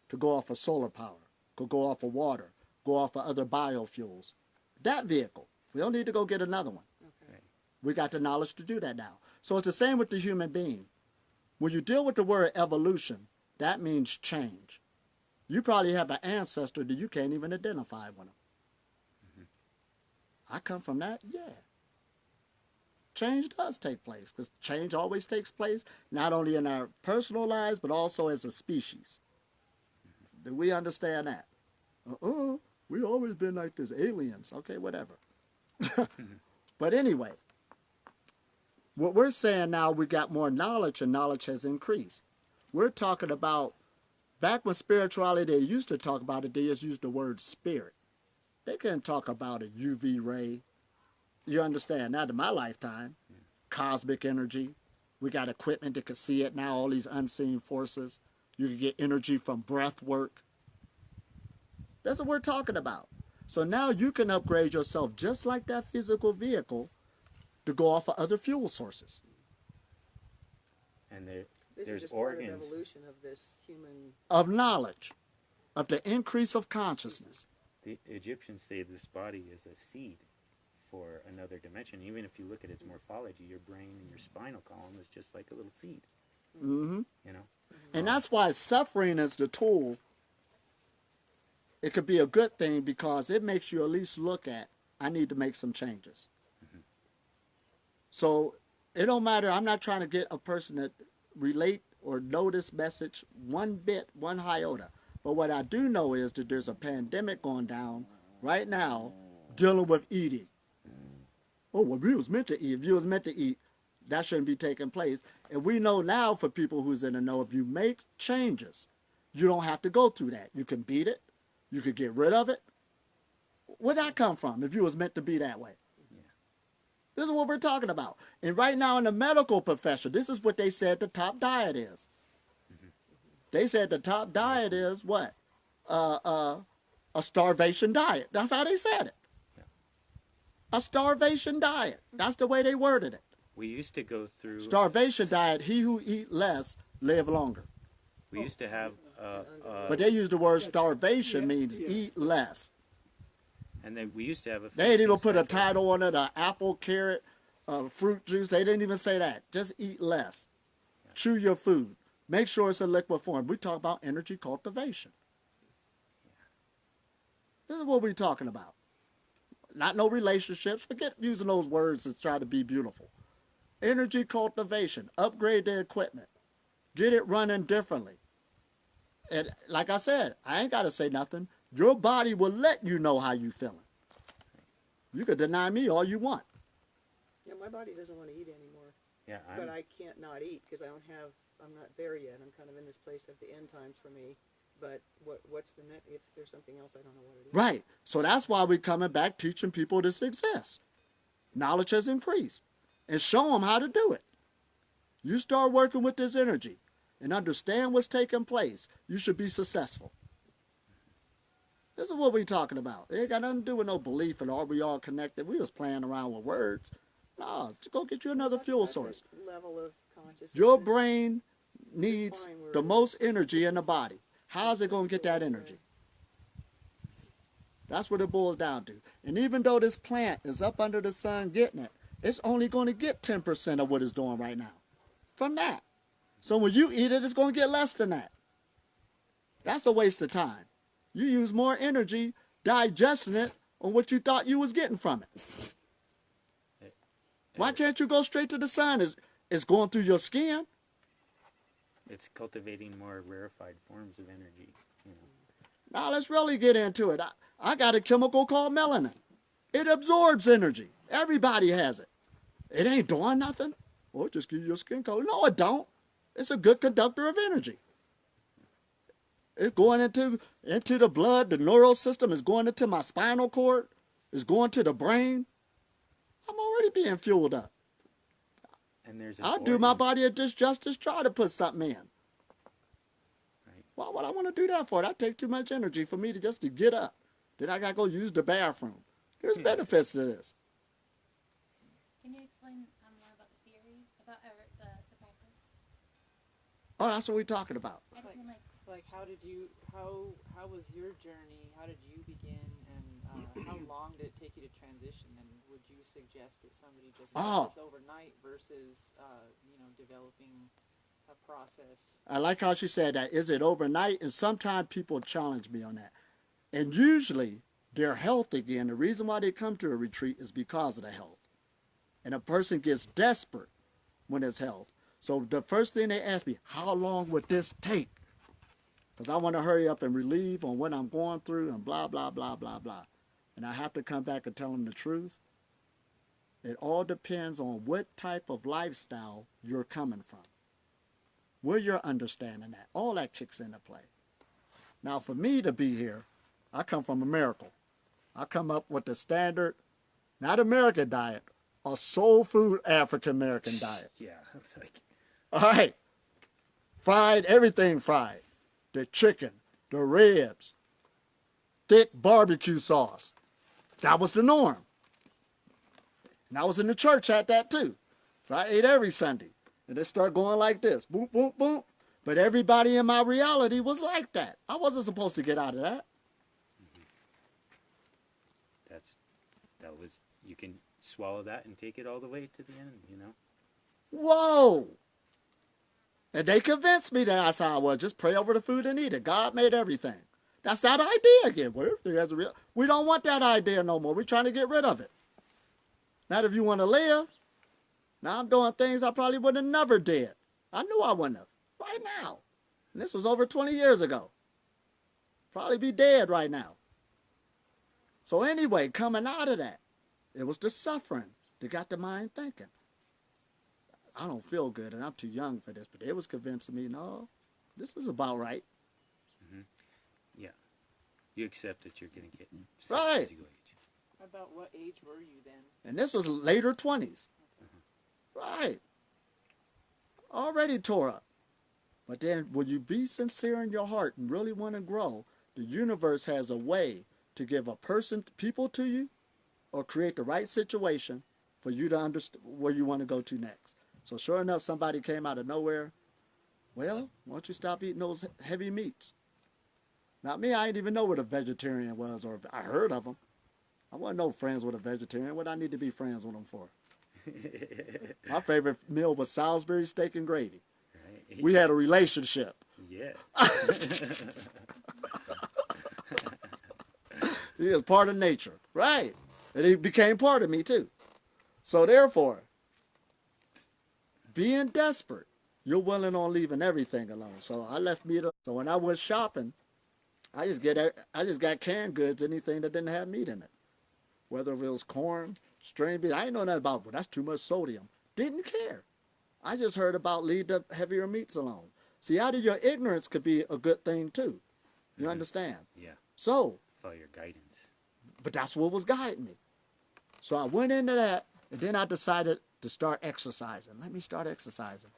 to go off of solar power, could go off of water, go off of other biofuels. That vehicle, we don't need to go get another one. Okay. We got the knowledge to do that now. So it's the same with the human being. When you deal with the word evolution, that means change. You probably have an ancestor that you can't even identify with them. I come from that, yeah. Change does take place, because change always takes place, not only in our personal lives, but also as a species. Do we understand that? We always been like this, aliens. Okay, whatever. But anyway, what we're saying now, we got more knowledge, and knowledge has increased. We're talking about, back when spirituality, they used to talk about it, they just used the word spirit. They couldn't talk about a UV ray. You understand? Not in my lifetime. Cosmic energy. We got equipment that can see it now, all these unseen forces. You can get energy from breath work. That's what we're talking about. So now you can upgrade yourself just like that physical vehicle to go off of other fuel sources. And This is there's just part of organs. evolution of this human. Of knowledge, of the increase of consciousness. The Egyptians say this body is a seed for another dimension. Even if you look at its morphology, your brain and your spinal column is just like a little seed. Mm-hmm. You know? And that's why suffering is the tool. It could be a good thing because it makes you at least look at, I need to make some changes. So it don't matter. I'm not trying to get a person to relate or know this message one bit, one iota. But what I do know is that there's a pandemic going down right now dealing with eating. Oh, well, we was meant to eat. If you was meant to eat, that shouldn't be taking place. And we know now, for people who's in the know, if you make changes, you don't have to go through that. You can beat it, You could get rid of it. Where'd that come from if you was meant to be that way? Yeah. This is what we're talking about. And right now in the medical profession, this is what they said the top diet is. They said the top diet is what? A starvation diet. That's how they said it. Yeah. A starvation diet. That's the way they worded it. We used to go through Starvation diet, he who eat less, live longer. We used to have But they use the word starvation means eat less. and then we used to have a They didn't even feasting put a cycle. title on it, an apple, carrot, fruit juice. They didn't even say that. Just eat less. Chew your food. Make sure it's in liquid form. We talk about energy cultivation. This is what we're talking about. Not no relationships. Forget using those words to try to be beautiful. Energy cultivation. Upgrade the equipment. Get it running differently. And like I said, I ain't got to say nothing. Your body will let you know how you feeling. You could deny me all you want. Yeah, my body doesn't want to eat anymore. Yeah, But I can't not eat because I'm not there yet. I'm kind of in this place at the end times for me. But what's the next? If there's something else, I don't know what it is. Right. So that's why we're coming back teaching people this exists. Knowledge has increased. And show them how to do it. You start working with this energy and understand what's taking place, you should be successful. This is what we're talking about. It ain't got nothing to do with no belief and are we all connected. We was playing around with words. No, just go get you another fuel That's source. a level of consciousness. Your brain needs fine where the it most energy in the body. How's it going to get that energy? That's what it boils down to. And even though this plant is up under the sun getting it, it's only going to get 10% of what it's doing right now from that. So when you eat it, it's going to get less than that. That's a waste of time. You use more energy digesting it on what you thought you was getting from it. Why can't you go straight to the sun? It's going through your skin. It's cultivating more rarefied forms of energy. You know. Now let's really get into it. I got a chemical called melanin. It absorbs energy. Everybody has it. It ain't doing nothing. Well, just give you your skin color. No, it don't. It's a good conductor of energy. It's going into the blood. The neural system is going into my spinal cord. It's going to the brain. I'm already being fueled up. And there's I'll do my organ- body a disjustice, try to put something in. Right. Why would I want to do that for? That takes too much energy for me to get up. Then I got to go use the bathroom. There's benefits to this. Can you explain more about the theory, about the practice? Oh, that's what we're talking about. I just mean Like, how was your journey? How did you begin, and how long did it take you to transition? And would you suggest that somebody just does this overnight versus, developing a process? I like how she said that. Is it overnight? And sometimes people challenge me on that. And usually their health again, the reason why they come to a retreat is because of the health. And a person gets desperate when it's health. So the first thing they ask me, how long would this take? Because I want to hurry up and relieve on what I'm going through and blah, blah, blah, blah, blah. And I have to come back and tell them the truth. It all depends on what type of lifestyle you're coming from. Where you're understanding that. All that kicks into play. Now, for me to be here, I come from a miracle. I come up with the standard, not American diet, a soul food African-American diet. Yeah. It's like, All right. Fried, everything fried. The chicken, the ribs, thick barbecue sauce. That was the norm. And I was in the church at that too. So I ate every Sunday. And it started going like this. Boom, boom, boom. But everybody in my reality was like that. I wasn't supposed to get out of that. you can swallow that and take it all the way to the end, you know? Whoa! And they convinced me that that's how I was. Just pray over the food and eat it. God made everything. That's that idea again. Well, everything has a real. We don't want that idea no more. We're trying to get rid of it. Not if you want to live. Now I'm doing things I probably would have never did. I knew I wouldn't have. Right now. And this was over 20 years ago. Probably be dead right now. So anyway, coming out of that, it was the suffering that got the mind thinking. I don't feel good and I'm too young for this, but they was convincing me, no, this is about right. Mm-hmm. Yeah. You accept that you're going to get sick Right. as you age. About what age were you then? And this was later 20s. Right. Already tore up. But then when you be sincere in your heart and really want to grow, the universe has a way to give a person, people to you, or create the right situation for you to understand where you want to go to next. So sure enough, somebody came out of nowhere. Well, why don't you stop eating those heavy meats? Not me, I didn't even know what a vegetarian was, or I heard of them. I wasn't no friends with a vegetarian. What I need to be friends with them for? My favorite meal was Salisbury steak and gravy. Right? We had a relationship. Yeah. He is part of nature, right? And he became part of me too. So therefore, being desperate, you're willing on leaving everything alone. So I left meat. So when I went shopping, I just got canned goods, anything that didn't have meat in it. Whether it was corn, string beans, I didn't know nothing about, but that's too much sodium. Didn't care. I just heard about leave the heavier meats alone. See, out of your ignorance could be a good thing too. You understand? Yeah. So, Follow your guidance. but that's what was guiding me. So I went into that, and then I decided to start exercising. Let me start exercising.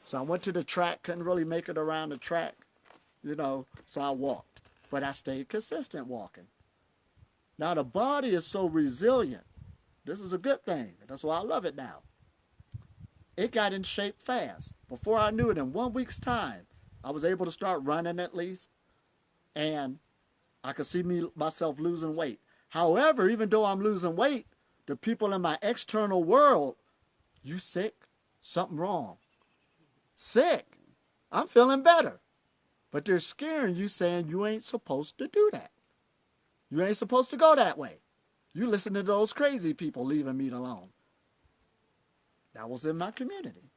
So I went to the track, couldn't really make it around the track, so I walked. But I stayed consistent walking. Now the body is so resilient. This is a good thing. That's why I love it now. It got in shape fast. Before I knew it, in 1 week's time, I was able to start running at least, and I could see myself losing weight. However, even though I'm losing weight, the people in my external world, you sick? Something wrong. Sick. I'm feeling better. But they're scaring you, saying you ain't supposed to do that. You ain't supposed to go that way. You listen to those crazy people leaving meat alone. That was in my community.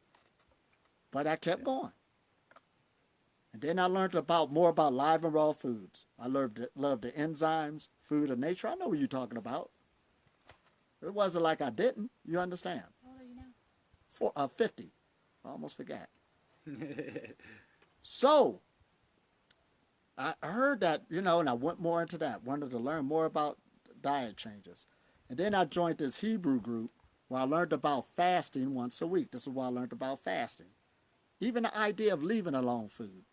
But I kept going. And then I learned more about live and raw foods. I loved the enzymes, food of nature. I know what you're talking about. It wasn't like I didn't. You understand? How old are you now? 50. I almost forgot. So, I heard that, and I went more into that. Wanted to learn more about diet changes. And then I joined this Hebrew group where I learned about fasting once a week. This is where I learned about fasting. Even the idea of leaving alone food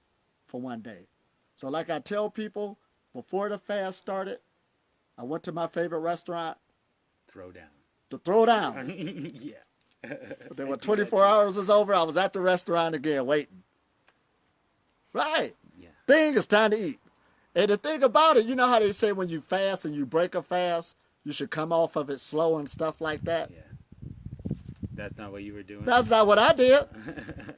for one day. So like I tell people, before the fast started, I went to my favorite restaurant Throw down. to throw down. Yeah. Then when 24 hours was over, I was at the restaurant again waiting. Right. Yeah. Thing is time to eat. And the thing about it, you know how they say when you fast and you break a fast, you should come off of it slow and stuff like that? Yeah. That's not what you were doing? That's not what I did.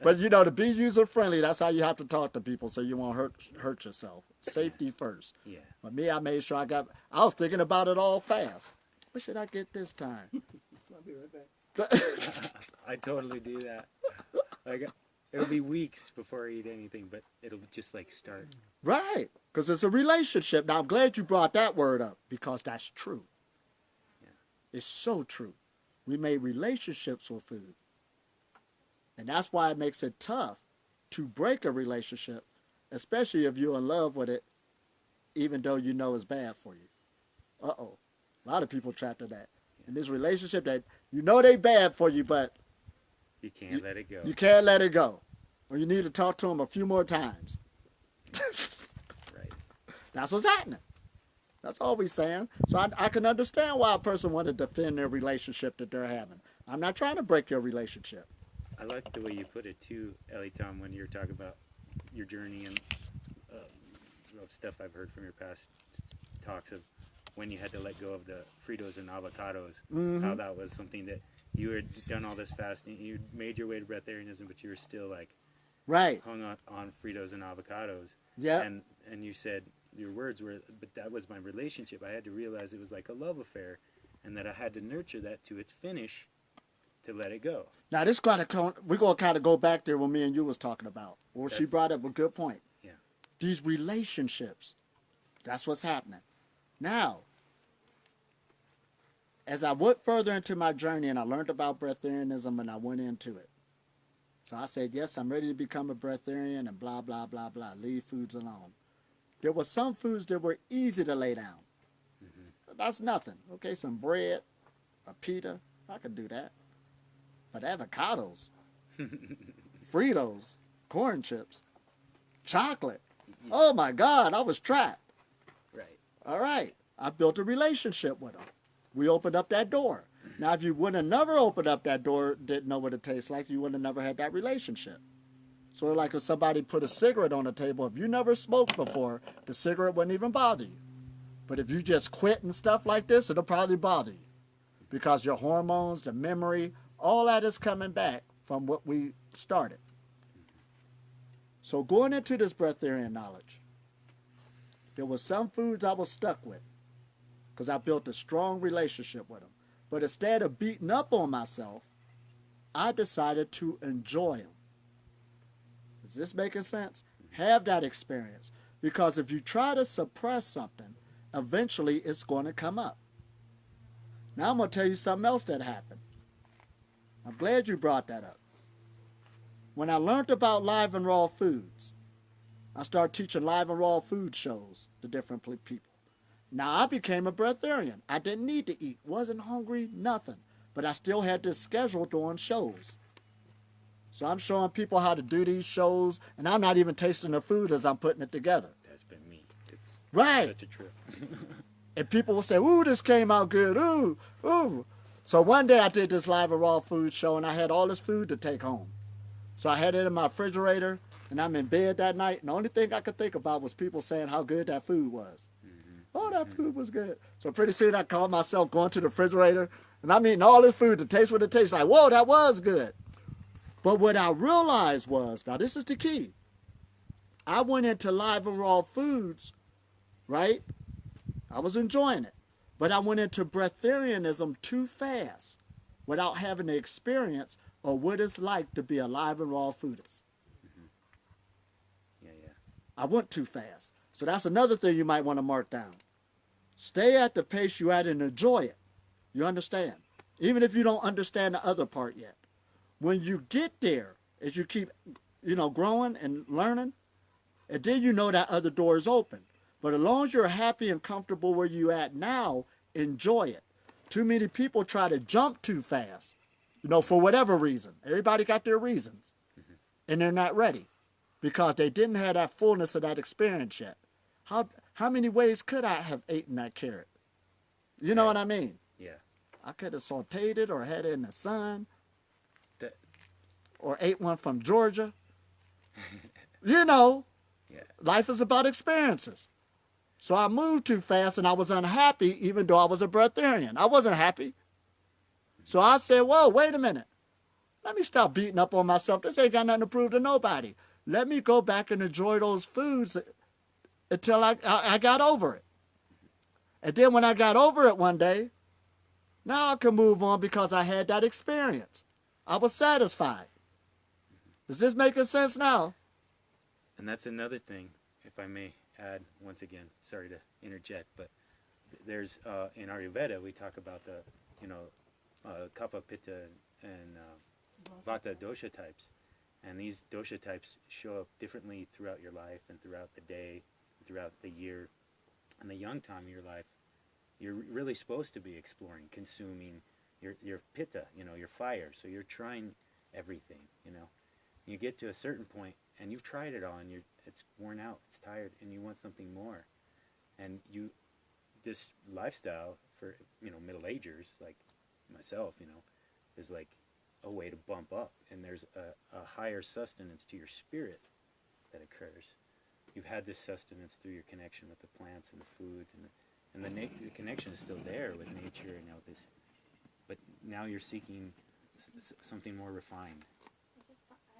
But, to be user-friendly, that's how you have to talk to people so you won't hurt yourself. Safety first. Yeah. But me, I made sure I was thinking about it all fast. What should I get this time? I'll be right back. I totally do that. Like, it'll be weeks before I eat anything, but it'll just start. Right. Because it's a relationship. Now, I'm glad you brought that word up because that's true. Yeah. It's so true. We made relationships with food. And that's why it makes it tough to break a relationship, especially if you're in love with it, even though you know it's bad for you. Uh-oh. A lot of people trapped in that. In this relationship that they bad for you, but You can't let it go. you can't let it go. Or you need to talk to them a few more times. Right. That's what's happening. That's all we're saying. So I can understand why a person want to defend their relationship that they're having. I'm not trying to break your relationship. I like the way you put it too, Elitom, when you're talking about your journey and stuff I've heard from your past talks of when you had to let go of the Fritos and avocados, how that was something that you had done all this fasting, you made your way to breatharianism, but you were still Right. hung on Fritos and avocados. Yeah. And you said, your words were, but that was my relationship. I had to realize it was like a love affair and that I had to nurture that to its finish to let it go. Now this we're gonna kind of go back there when me and you was talking about. Well, she brought up a good point. Yeah. These relationships, that's what's happening. Now, as I went further into my journey and I learned about breatharianism and I went into it. So I said, yes, I'm ready to become a breatharian and blah, blah, blah, blah, leave foods alone. There were some foods that were easy to lay down. That's nothing. Okay, some bread, a pita, I could do that. But avocados, Fritos, corn chips, chocolate. Oh my God, I was trapped. Right. All right, I built a relationship with them. We opened up that door. Now, if you would have never opened up that door, didn't know what it tastes like, you would have never had that relationship. So like if somebody put a cigarette on the table, if you never smoked before, the cigarette wouldn't even bother you. But if you just quit and stuff like this, it'll probably bother you. Because your hormones, the memory, all that is coming back from what we started. So going into this breatharian knowledge, there were some foods I was stuck with because I built a strong relationship with them. But instead of beating up on myself, I decided to enjoy them. Is this making sense? Have that experience. Because if you try to suppress something, eventually it's going to come up. Now I'm going to tell you something else that happened. I'm glad you brought that up. When I learned about live and raw foods, I started teaching live and raw food shows to different people. Now I became a breatharian. I didn't need to eat, wasn't hungry, nothing. But I still had this schedule doing shows. So I'm showing people how to do these shows, and I'm not even tasting the food as I'm putting it together. That's been me. It's Right. such a trip. And people will say, ooh, this came out good, ooh, ooh. So one day I did this live and raw food show, and I had all this food to take home. So I had it in my refrigerator, and I'm in bed that night, and the only thing I could think about was people saying how good that food was. Oh, that food was good. So pretty soon I called myself going to the refrigerator, and I'm eating all this food to taste what it tastes like. Whoa, that was good. But what I realized was, now this is the key. I went into live and raw foods, right? I was enjoying it. But I went into breatharianism too fast without having the experience of what it's like to be a live and raw foodist. Yeah. I went too fast. So that's another thing you might want to mark down. Stay at the pace you're at and enjoy it. You understand? Even if you don't understand the other part yet. When you get there, as you keep, growing and learning, and then you know that other door is open. But as long as you're happy and comfortable where you're at now, enjoy it. Too many people try to jump too fast, for whatever reason. Everybody got their reasons. And they're not ready because they didn't have that fullness of that experience yet. How many ways could I have eaten that carrot? You know what I mean? Yeah. I could have sauteed it or had it in the sun. That, Or ate one from Georgia. yeah. Life is about experiences. So I moved too fast and I was unhappy even though I was a breatharian. I wasn't happy. So I said, whoa, wait a minute. Let me stop beating up on myself. This ain't got nothing to prove to nobody. Let me go back and enjoy those foods until I got over it. And then when I got over it one day, now I can move on because I had that experience. I was satisfied. Is this making sense now? And that's another thing, if I may add once again, sorry to interject, but there's, in Ayurveda, we talk about the, Kapha, Pitta, and Vata dosha types. And these dosha types show up differently throughout your life and throughout the day, throughout the year. In the young time of your life, you're really supposed to be exploring, consuming your Pitta, your fire. So you're trying everything, You get to a certain point, and you've tried it all, and it's worn out, it's tired, and you want something more. And this lifestyle for, middle-agers, like myself, is like a way to bump up. And there's a higher sustenance to your spirit that occurs. You've had this sustenance through your connection with the plants and the foods, and the connection is still there with nature and all this. But now you're seeking something more refined.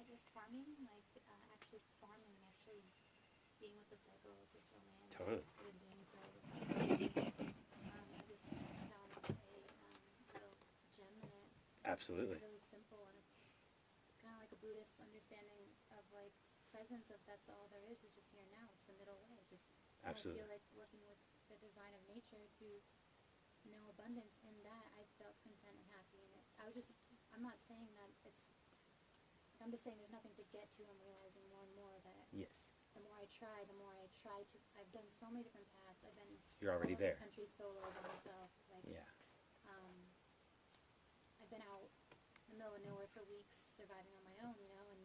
Just farming, actually farming, actually being with the cycles of the land. Totally. I've been doing for over 5 years. I just found a little gem in it. Absolutely. It's really simple, and it's kind of like a Buddhist understanding of presence of that's all there is just here now. It's the middle way. Just Absolutely. I feel like working with the design of nature to know abundance in that, I felt content and happy in it. I'm not saying that I'm just saying there's nothing to get to. I'm realizing more and more that Yes. the more I try to, I've done so many different paths. I've been You're already all over there. the country solo by myself. Like, Yeah. I've been out in the middle of nowhere for weeks, surviving on my own, you know, and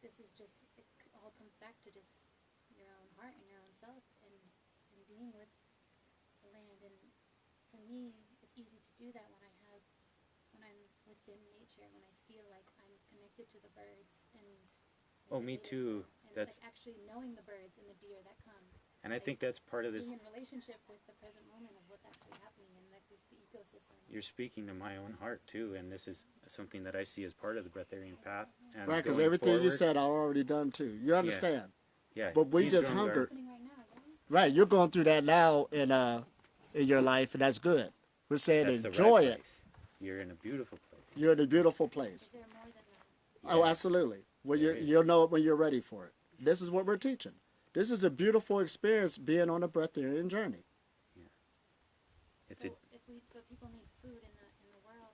this is just, it all comes back to just your own heart and your own self and being with the land. And for me, it's easy to do that when I'm within nature, when I feel like I'm connected to the birds and Oh, me related to too. them, and That's- like actually knowing the birds and the deer that come. And I think that's part of this. Being in relationship with the present moment of what's actually happening and like there's the ecosystem. You're speaking to my own heart too, and this is something that I see as part of the breatharian path. And Right, because going everything you forward- said I already done too. You understand? Yeah. But we he's just doing hunger. Happening right now, right? Right, you're going through that now in your life, and that's good. We're saying That's the enjoy right it. place. You're in a beautiful place. You're in a beautiful place. Is there more than that? Oh, Yeah. absolutely. Well, There is. you'll know it when you're ready for it. This is what we're teaching. This is a beautiful experience being on a breatharian journey. It's So a but people need food in the world,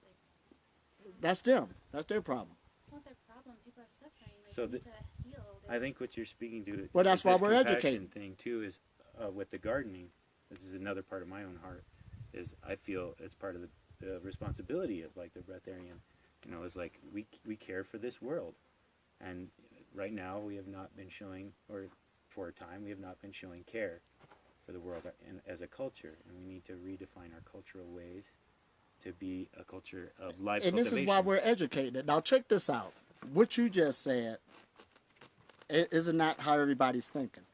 like That's them. That's their problem. it's not their problem. People are suffering. Like, So they need to heal. I think what you're speaking to. Well, that's is why this we're compassion educating. thing too is with the gardening. This is another part of my own heart. Is I feel it's part of the responsibility of like the breatharian. You know, is like we care for this world, and right now we have not been showing, or for a time we have not been showing care for the world as a culture, and we need to redefine our cultural ways to be a culture of life. And this is why we're educating it. Now, check this out. What you just said isn't that how everybody's thinking.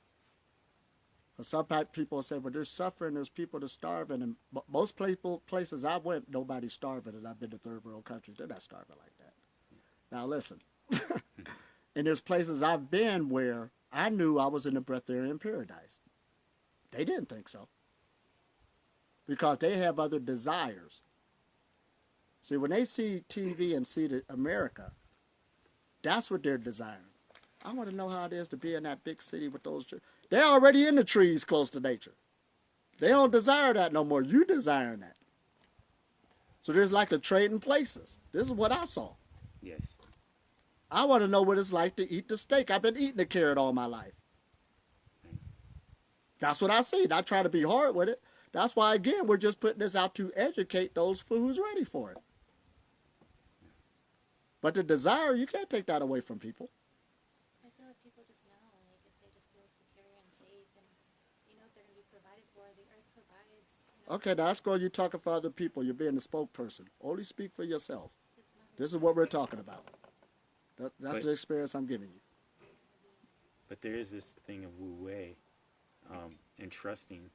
Some people say, well, there's suffering, there's people that are starving. And most places I went, nobody's starving. And I've been to third world countries. They're not starving like that. Now, listen. And there's places I've been where I knew I was in a breatharian paradise. They didn't think so. Because they have other desires. See, when they see TV and see America, that's what they're desiring. I want to know how it is to be in that big city with those trees. They're already in the trees close to nature. They don't desire that no more. You desiring that. So there's like a trade in places. This is what I saw. Yes. I want to know what it's like to eat the steak. I've been eating the carrot all my life. That's what I see. I try to be hard with it. That's why, again, we're just putting this out to educate those who's ready for it. But the desire, you can't take that away from people. I feel like people just know, like if they just feel secure and safe, and you know if they're gonna be provided for, the earth provides. You know, Okay, now that's going, you're talking for other people. You're being the spokesperson. Only speak for yourself. it's just not This is what we're talking about. That's But- the experience I'm giving you. But there is this thing of wu wei, and trusting,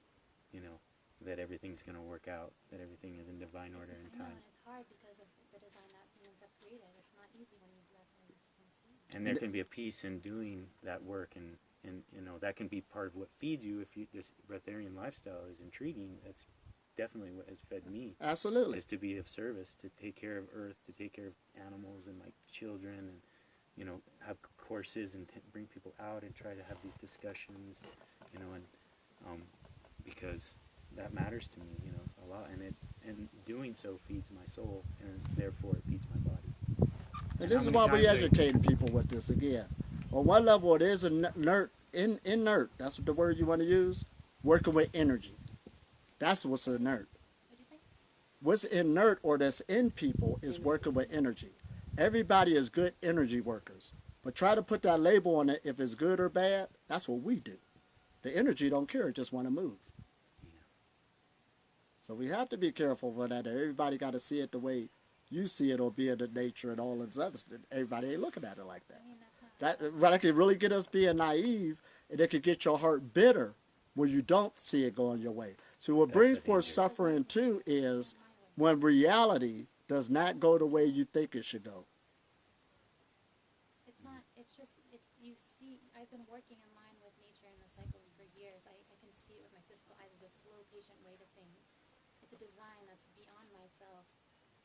you know, that everything's going to work out, that everything is in divine order and I know, time. and it's hard because of the design that humans have created. It's not easy when you do that to one. And there can be a peace in doing that work, and you know, that can be part of what feeds you. If this breatharian lifestyle is intriguing, that's definitely what has fed me. Absolutely. Is to be of service, to take care of earth, to take care of animals and like children, and you know, have courses and bring people out and try to have these discussions, you know, and because that matters to me, you know, a lot, and doing so feeds my soul, and therefore it feeds my body. And how this is many why we're times educating people with this again. On one level, it is inert. That's the word you want to use. Working with energy. That's what's inert. What'd you say? What's inert or that's in people is working with energy. Everybody is good energy workers. But try to put that label on it if it's good or bad. That's what we do. The energy don't care. It just want to move. So we have to be careful for that. Everybody got to see it the way you see it, or be it in nature and all this other stuff. Everybody ain't looking at it like that. I mean, that's not. That could really get us being naive, and it could get your heart bitter when you don't see it going your way. So what That's brings the forth danger. suffering too is when reality does not go the way you think it should go. It's not. It's just. It's you see. I've been working in line with nature and the cycles for years. I can see it with my physical eyes. There's a slow, patient way to things. It's a design that's beyond myself,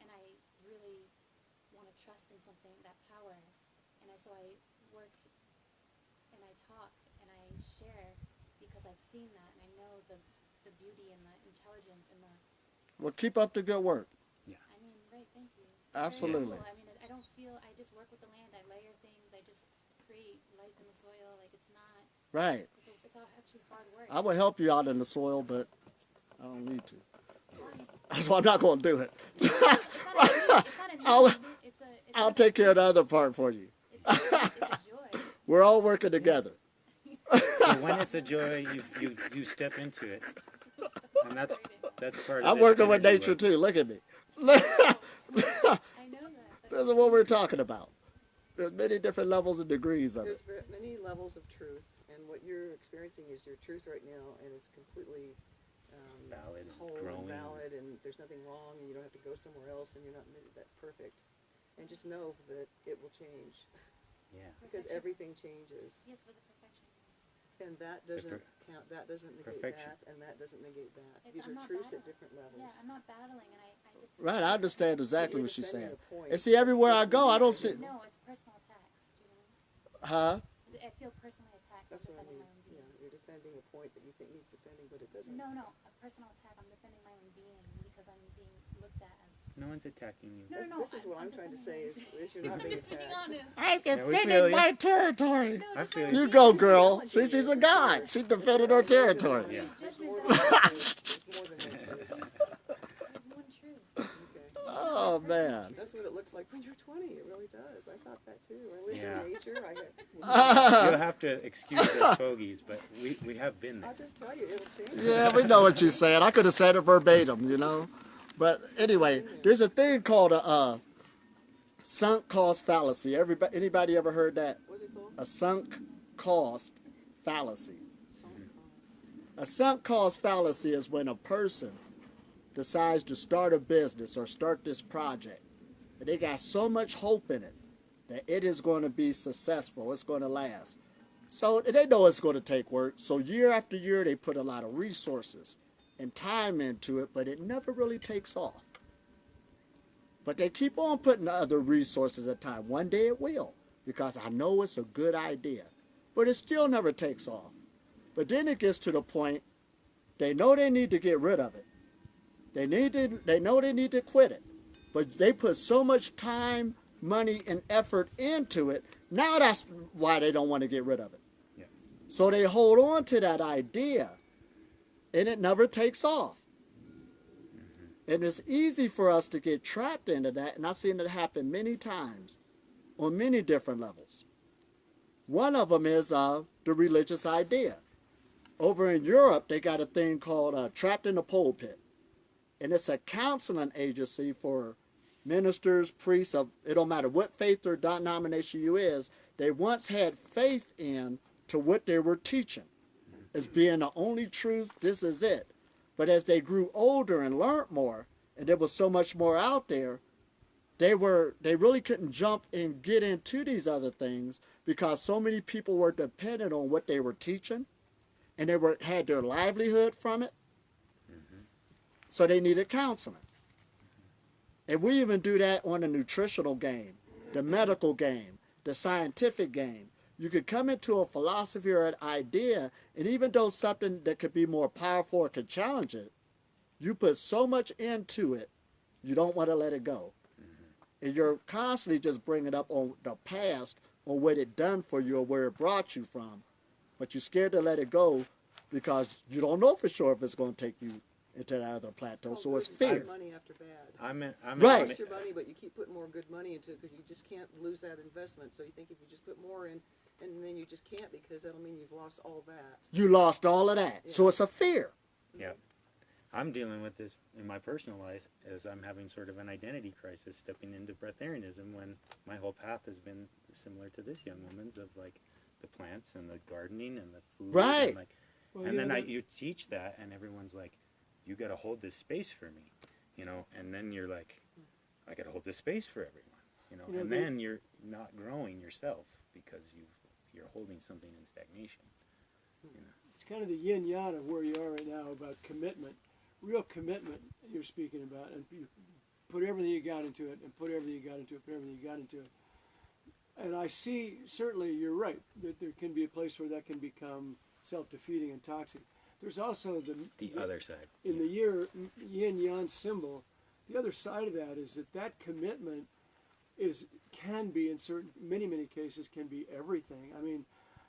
and I really want to trust in something, that power, and so I work and I talk and I share because I've seen that and I know the beauty and the intelligence and the. Well, keep up the good work. I mean, right? Thank you. It's very Absolutely. helpful. I mean, I don't feel. I just work with the land. I layer things. I just create life in the soil. Like it's not. Right. It's all actually hard work. I would help you out in the soil, but I don't need to. So I'm not going to do it. It's not a need. I'll take care of the other part for you. It's a joy. We're all working together. So when it's a joy, you step into it, and that's part of I'm this working with energy nature work. too. Look at me. I know that. But This is what we're talking about. There's many different levels and degrees of it. There's many levels of truth, and what you're experiencing is your truth right now, and it's completely Valid, whole growing. and valid, and there's nothing wrong, and you don't have to go somewhere else, and you're not that perfect. And just know that it will change, Yeah. because everything changes, yes, with the perfection. and that doesn't count. That doesn't negate Perfection. that, and that doesn't negate that. These I'm are not truths battling. at different levels. Yeah, I'm not battling, and I just. Right, I understand exactly You're what she's saying. defending a point. And see, everywhere I go, I don't see. No, it's personal attacks. You know, Huh? I feel personally attacked. That's I'm what I defending mean. my own Yeah, being. you're defending a point that you think needs defending, but it doesn't. No, a personal attack. I'm defending my own being because I'm being looked at as. No one's attacking you. No. This is what I'm trying to say is you're not I'm being just being attacked. honest. I'm Yeah, we feel defending you. my territory. No, I just feel like You you. go, girl. See, she's a god. She defended her territory. Yeah. There's Judgment more doesn't. than that. There's one truth. Okay. Oh, man. That's what it looks like when you're 20. It really does. I thought that too. I lived Yeah. in nature. I You'll have to excuse us fogies, but we have been there. I'll just tell you, it'll change. Yeah, we know what you're saying. I could have said it verbatim, you know. But anyway, there's a thing called a sunk cost fallacy. Anybody ever heard that? What's it called? A sunk cost fallacy. Sunk cost. A sunk cost fallacy is when a person decides to start a business or start this project, and they got so much hope in it that it is going to be successful, it's going to last. So they know it's going to take work. So year after year, they put a lot of resources and time into it, but it never really takes off. But they keep on putting other resources at time. One day it will, because I know it's a good idea. But it still never takes off. But then it gets to the point, they know they need to get rid of it. They know they need to quit it. But they put so much time, money, and effort into it, now that's why they don't want to get rid of it. Yeah. So they hold on to that idea, and it never takes off. And it's easy for us to get trapped into that, and I've seen it happen many times on many different levels. One of them is the religious idea. Over in Europe, they got a thing called Trapped in the Pulpit. And it's a counseling agency for ministers, priests, it don't matter what faith or denomination you is, they once had faith in to what they were teaching as being the only truth, this is it. But as they grew older and learned more, and there was so much more out there, they really couldn't jump and get into these other things because so many people were dependent on what they were teaching, and they had their livelihood from it. So they needed counseling. And we even do that on the nutritional game, the medical game, the scientific game. You could come into a philosophy or an idea, and even though something that could be more powerful or could challenge it, you put so much into it, you don't want to let it go. And you're constantly just bringing up on the past, on what it done for you or where it brought you from. But you're scared to let it go because you don't know for sure if it's going to take you into that other plateau. So it's fear. Money after bad. I'm Right. You lost your money, but you keep putting more good money into it because you just can't lose that investment. So you think if you just put more in, and then you just can't because that'll mean you've lost all that. You lost all of that. So it's a fear. Yeah. I'm dealing with this in my personal life as I'm having sort of an identity crisis stepping into breatharianism when my whole path has been similar to this young woman's of like the plants and the gardening and the food. Right. And, like, Well, and yeah, then you teach that and everyone's like, you got to hold this space for me, you know, and then you're like, I got to hold this space for everyone, you know, You know, and they- then you're not growing yourself because you're holding something in stagnation. You know? It's kind of the yin yang of where you are right now about commitment, real commitment you're speaking about, and you put everything you got into it, and put everything you got into it, put everything you got into it. And I see, certainly you're right, that there can be a place where that can become self-defeating and toxic. There's also The other side. in the yin yang symbol, the other side of that is that commitment can be in many cases can be everything. I mean,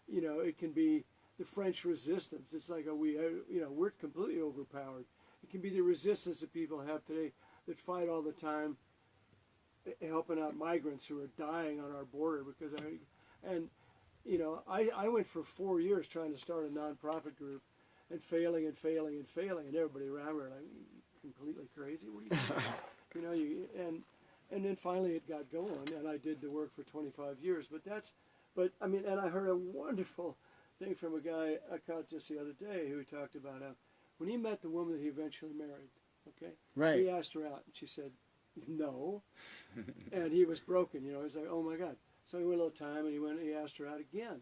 you know, it can be the French resistance. It's like we're completely overpowered. It can be the resistance that people have today that fight all the time, helping out migrants who are dying on our border because I went for 4 years trying to start a nonprofit group and failing, and everybody around me were like, completely crazy. What are you doing? And then finally it got going, and I did the work for 25 years. But I mean, and I heard a wonderful thing from a guy I caught just the other day who talked about how when he met the woman that he eventually married, okay, Right. he asked her out, and she said no, and he was broken. You know, he's like, oh my God. So he went a little time, and he asked her out again,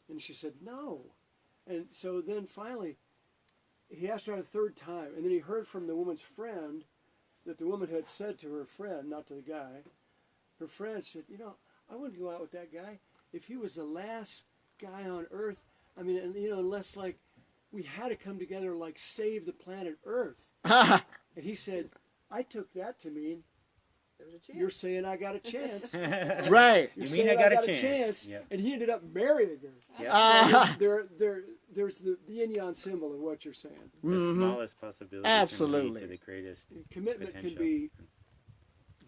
and she said no, and so then finally he asked her out a third time, and then he heard from the woman's friend that the woman had said to her friend, not to the guy. Her friend said, you know, I wouldn't go out with that guy if he was the last guy on earth. I mean, and, you know, unless like we had to come together and like save the planet Earth. And he said, I took that to mean There was a chance. you're saying I got a chance. Right. You're You saying mean I got a chance. chance. Yep. And he ended up marrying her. Yeah. So there's the yin-yang symbol of what you're saying. The smallest possibility Absolutely. can lead to the greatest Commitment can potential. be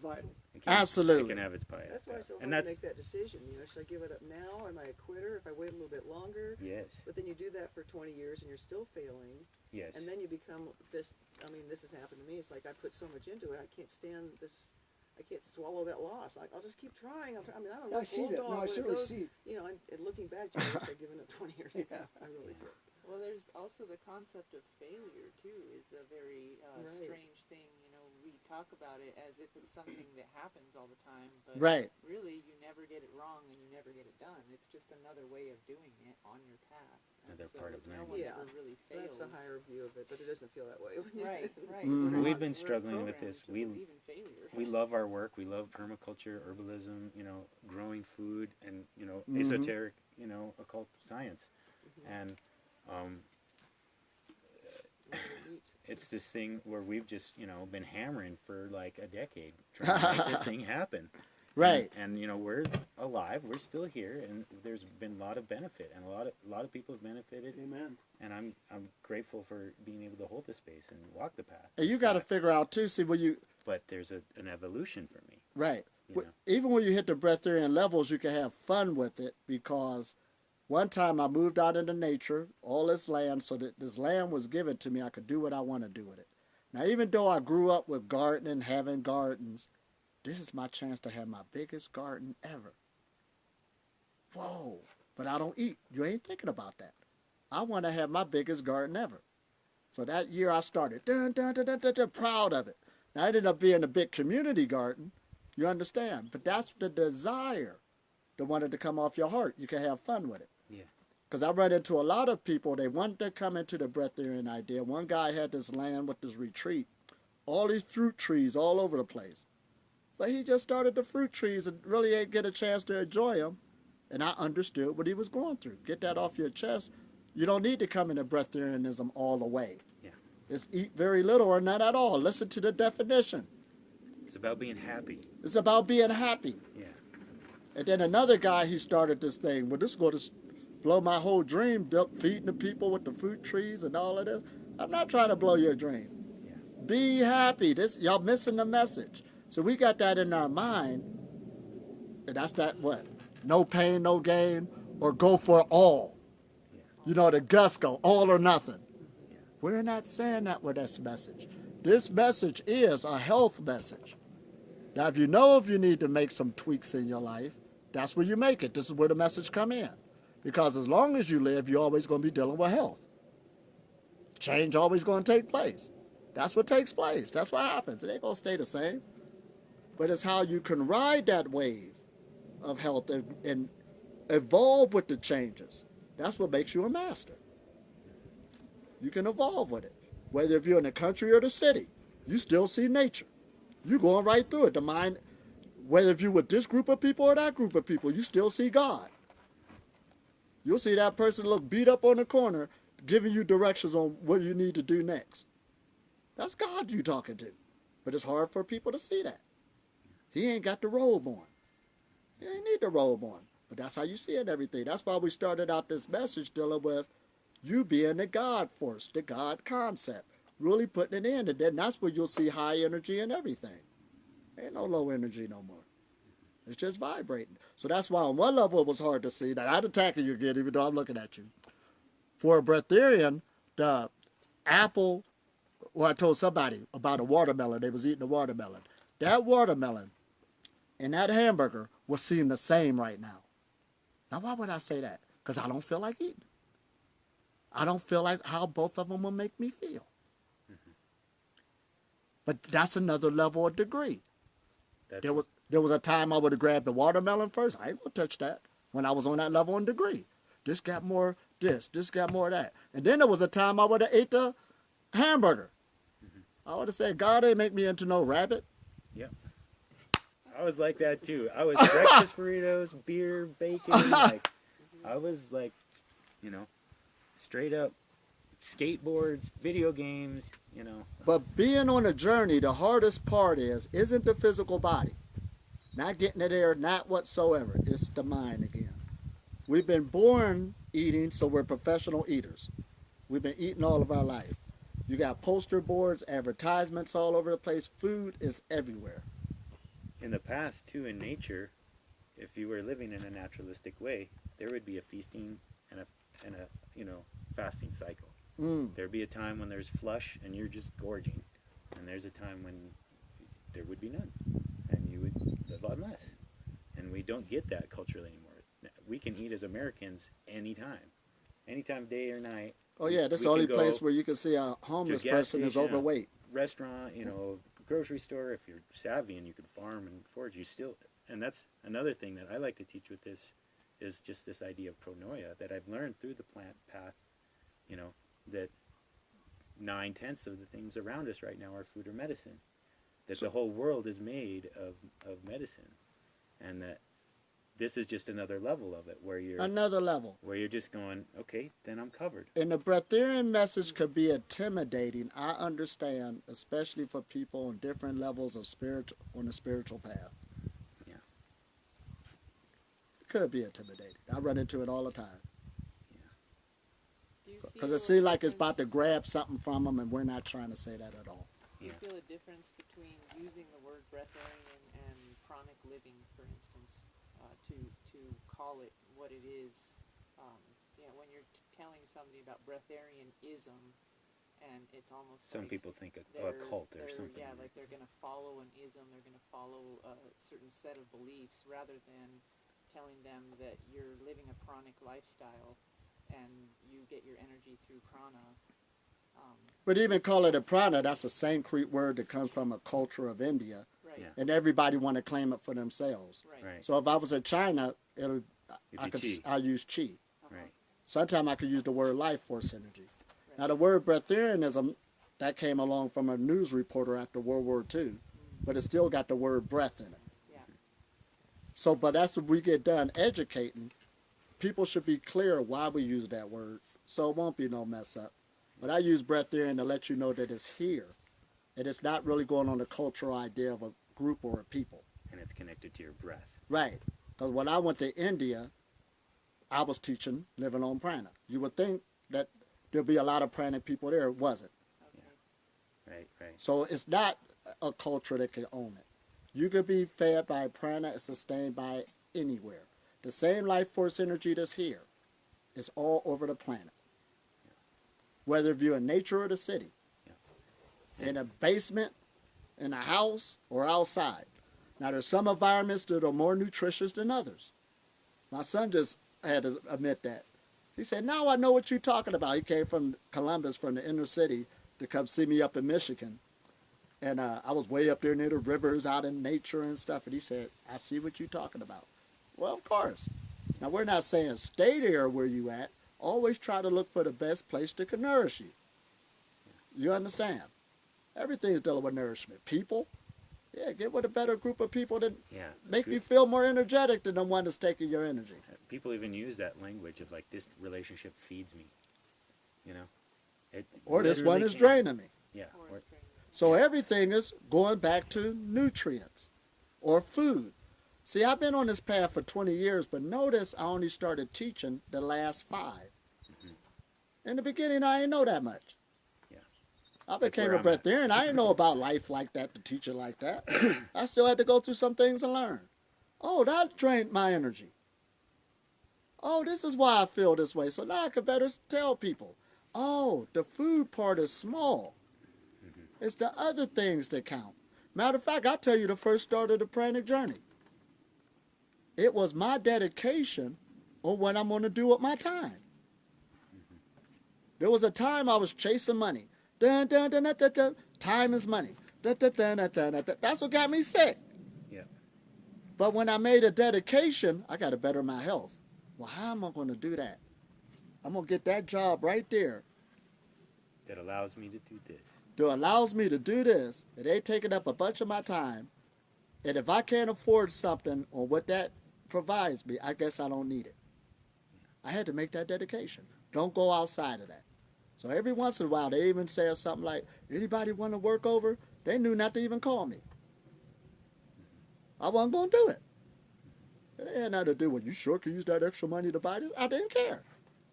vital. It can- Absolutely. It can have its bias. That's why it's so and hard to that's make that decision. You know, should I give it up now? Am I a quitter if I wait a little bit longer? yes, But then you do that for 20 years and you're still failing. yes. And then you become this. I mean, this has happened to me. It's like I put so much into it, I can't stand this. I can't swallow that loss. Like, I'll just keep trying. I mean, I don't know. I see that. No, I certainly see. You know, and looking back, I wish I'd given it 20 years ago. Yeah. I really did. Well, there's also the concept of failure too. Is a very Right. strange thing. You know, we talk about it as if it's something that happens all the time, but Right. really, you never get it wrong and you never get it done. It's just another way of doing it on your path. And Another so part of no learning. one Yeah. ever really fails. That's the higher view of it, but it doesn't feel that way. Right, right. Mhm. We've been We're struggling with programmed this. to We believe in failure. we love our work. We love permaculture, herbalism, you know, growing food, and you know, Mhm. esoteric, you know, occult science, and it's this thing where we've just, you know, been hammering for like a decade trying to make this thing happen. Right. And you know, we're alive. We're still here, and there's been a lot of benefit, and a lot of people have benefited. Amen. And I'm grateful for being able to hold the space and walk the path. And you got to figure out too. See, when you But there's an evolution for me. right, You know. even when you hit the breatharian levels, you can have fun with it because one time I moved out into nature, all this land, so that this land was given to me. I could do what I want to do with it. Now, even though I grew up with gardening, having gardens, this is my chance to have my biggest garden ever. Whoa! But I don't eat. You ain't thinking about that. I want to have my biggest garden ever. So that year I started, proud of it. Now, it ended up being a big community garden. You understand? But that's the desire that wanted to come off your heart. You can have fun with it. Yeah. Because I run into a lot of people, they want to come into the breatharian idea. One guy had this land with this retreat, all these fruit trees all over the place. But he just started the fruit trees and really ain't get a chance to enjoy them. And I understood what he was going through. Get that off your chest. You don't need to come into breatharianism all the way. Yeah. It's eat very little or not at all. Listen to the definition. It's about being happy. It's about being happy. Yeah. And then another guy, he started this thing. Well, this is going to blow my whole dream, feeding the people with the fruit trees and all of this. I'm not trying to blow your dream. Yeah. Be happy. Y'all missing the message. So we got that in our mind. And that's that what? No pain, no gain, or go for all. Yeah. You know, the gusto, all or nothing. Yeah. We're not saying that with this message. This message is a health message. Now, if you need to make some tweaks in your life, that's where you make it. This is where the message come in. Because as long as you live, you're always going to be dealing with health. Change always going to take place. That's what takes place. That's what happens. It ain't going to stay the same. But it's how you can ride that wave of health and evolve with the changes. That's what makes you a master. You can evolve with it. Whether if you're in the country or the city, you still see nature. You're going right through it. The mind, whether if you're with this group of people or that group of people, you still see God. You'll see that person look beat up on the corner, giving you directions on what you need to do next. That's God you're talking to. But it's hard for people to see that. He ain't got the robe on. He ain't need the robe on. But that's how you see it, everything. That's why we started out this message dealing with you being the God force, the God concept, really putting it in. And then that's where you'll see high energy and everything. Ain't no low energy no more. It's just vibrating. So that's why on one level it was hard to see. That I'd attack you again, even though I'm looking at you. For a breatharian, the apple, well, I told somebody about a watermelon. They was eating a watermelon. That watermelon and that hamburger will seem the same right now. Now, why would I say that? Because I don't feel like eating. I don't feel like how both of them will make me feel. But that's another level of degree. There was a time I would have grabbed the watermelon first. I ain't going to touch that when I was on that level in degree. This got more this got more that. And then there was a time I would have ate the hamburger. I would have said, God ain't make me into no rabbit. Yep. I was like that too. I was breakfast burritos, beer, bacon. Like, I was like, you know, straight up skateboards, video games, you know. But being on a journey, the hardest part isn't the physical body. Not getting it there, not whatsoever. It's the mind again. We've been born eating, so we're professional eaters. We've been eating all of our life. You got poster boards, advertisements all over the place. Food is everywhere. In the past, too, in nature, if you were living in a naturalistic way, there would be a feasting and a you know, fasting cycle. There'd be a time when there's flush and you're just gorging, and there's a time when there would be none, and you would live on less. And we don't get that culturally anymore. We can eat as Americans anytime, day or night. Oh yeah, that's the only place where you can see a homeless person is overweight. Restaurant, you know, grocery store. If you're savvy and you can farm and forage, you still. And that's another thing that I like to teach with this, is just this idea of pronoia that I've learned through the plant path. You know, that 9/10 of the things around us right now are food or medicine. That the whole world is made of medicine, and that this is just another level of it, where you're just going, okay, then I'm covered. And the breatharian message could be intimidating. I understand, especially for people on different levels of on the spiritual path. Yeah, it could be intimidating. I run into it all the time. Do you Because feel it seems a like it's about to difference- grab something from them, and we're not trying to say that at all. Do you feel a difference between using the word breatharian and chronic living, for instance, to call it what it is? You know, when you're telling somebody about breatharianism, and it's almost some like people think a cult or something. Yeah, like they're going to follow an ism, they're going to follow a certain set of beliefs, rather than telling them that you're living a pranic lifestyle and you get your energy through prana. But even call it a prana, that's a Sanskrit word that comes from a culture of India, Right. Yeah. and everybody want to claim it for themselves. Right. So if I was in China, It'd I be chi. use chi. Right. Sometimes I could use the word life force energy. Now the word breatharianism, that came along from a news reporter after World War II, but it still got the word breath in it. Yeah. So, but that's when we get done educating, people should be clear why we use that word, so it won't be no mess up. But I use breatharian to let you know that it's here, and it's not really going on the cultural idea of a group or a people. And it's connected to your breath. Right. Because when I went to India, I was teaching living on prana. You would think that there'd be a lot of pranic people there. It wasn't. Okay. Right. So it's not a culture that can own it. You could be fed by prana and sustained by it anywhere. The same life force energy that's here is all over the planet. Whether you're in nature or the city. In a basement, in a house, or outside. Now there's some environments that are more nutritious than others. My son just had to admit that. He said, now I know what you're talking about. He came from Columbus, from the inner city, to come see me up in Michigan. And I was way up there near the rivers, out in nature and stuff. And he said, I see what you're talking about. Well, of course. Now, we're not saying stay there where you at. Always try to look for the best place that can nourish you. You understand? Everything's dealing with nourishment. People, yeah, get with a better group of people that make you feel more energetic than the one that's taking your energy. People even use that language of like, this relationship feeds me. You know? Or this one literally is can. draining me. Yeah. Or it's training. So everything is going back to nutrients or food. See, I've been on this path for 20 years, but notice I only started teaching the last 5. In the beginning, I didn't know that much. Yeah. I became where a I'm at. breatharian. I didn't know about life like that, to teach it like that. I still had to go through some things and learn. Oh, that drained my energy. Oh, this is why I feel this way. So now I can better tell people, oh, the food part is small. It's the other things that count. Matter of fact, I'll tell you the first start of the pranic journey. It was my dedication on what I'm going to do with my time. There was a time I was chasing money. Dun, dun, dun, dun, dun, dun. Time is money. Dun, dun, dun, dun, dun, dun, dun. That's what got me sick. Yeah. But when I made a dedication, I got to better my health. Well, how am I going to do that? I'm going to get that job right there That allows me to do this. that allows me to do this. It ain't taking up a bunch of my time. And if I can't afford something on what that provides me, I guess I don't need it. I had to make that dedication. Don't go outside of that. So every once in a while, they even say something like, anybody want to work over? They knew not to even call me. I wasn't going to do it. It had nothing to do with, you sure could use that extra money to buy this? I didn't care.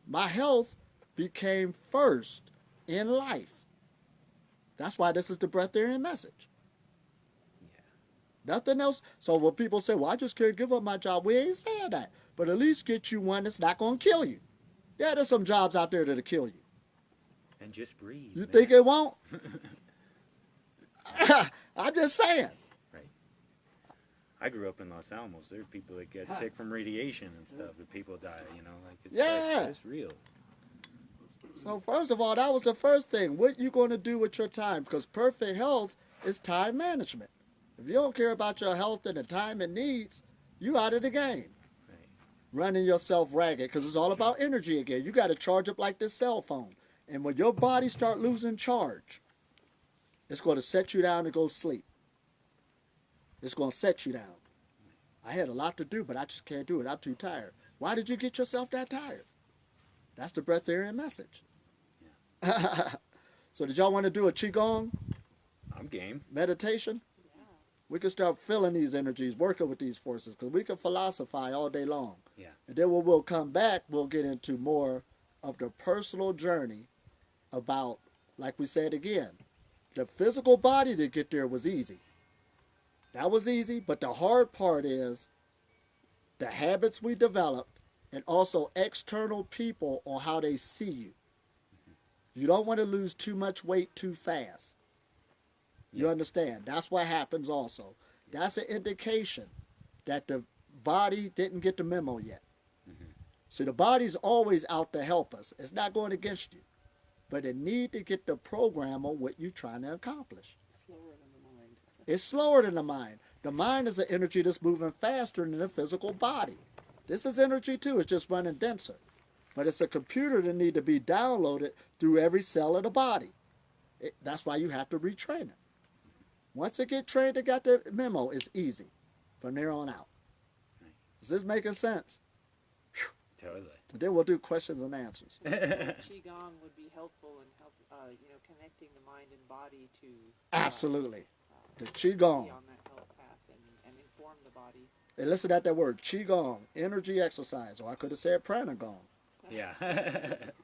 My health became first in life. That's why this is the breatharian message. Nothing else. So when people say, well, I just can't give up my job, we ain't saying that. But at least get you one that's not going to kill you. Yeah, there's some jobs out there that'll kill you. And just breathe. You man. think it won't? I'm just saying. Right. I grew up in Los Alamos. There are people that get sick from radiation and stuff. And people die, you know. Like it's, Yeah. like, it's real. So first of all, that was the first thing. What you going to do with your time? Because perfect health is time management. If you don't care about your health and the time it needs, you out of the game. Right. Running yourself ragged, because it's all about energy again. You got to charge up like this cell phone. And when your body start losing charge, it's going to set you down to go sleep. It's going to set you down. I had a lot to do, but I just can't do it. I'm too tired. Why did you get yourself that tired? That's the breatharian message. Yeah. So did y'all want to do a Qigong I'm game. meditation? We can start feeling these energies, working with these forces, because we can philosophize all day long. Yeah. And then when we'll come back, we'll get into more of the personal journey about, like we said again, the physical body to get there was easy. That was easy, but the hard part is the habits we developed and also external people on how they see you. You don't want to lose too much weight too fast. You understand? That's what happens also. That's an indication that the body didn't get the memo yet. See, the body's always out to help us. It's not going against you. But it need to get the program on what you're trying to accomplish. Slower than the mind. It's slower than the mind. The mind is an energy that's moving faster than the physical body. This is energy too. It's just running denser. But it's a computer that need to be downloaded through every cell of the body. That's why you have to retrain it. Once it get trained, it got the memo, it's easy from there on out. Is this making sense? Totally. And then we'll do questions and answers. Qigong would be helpful in connecting the mind and body to Absolutely. The be Qigong. on that health path and inform the body. Hey, listen at that word, Qigong, energy exercise, or I could have said pranagong. Yeah.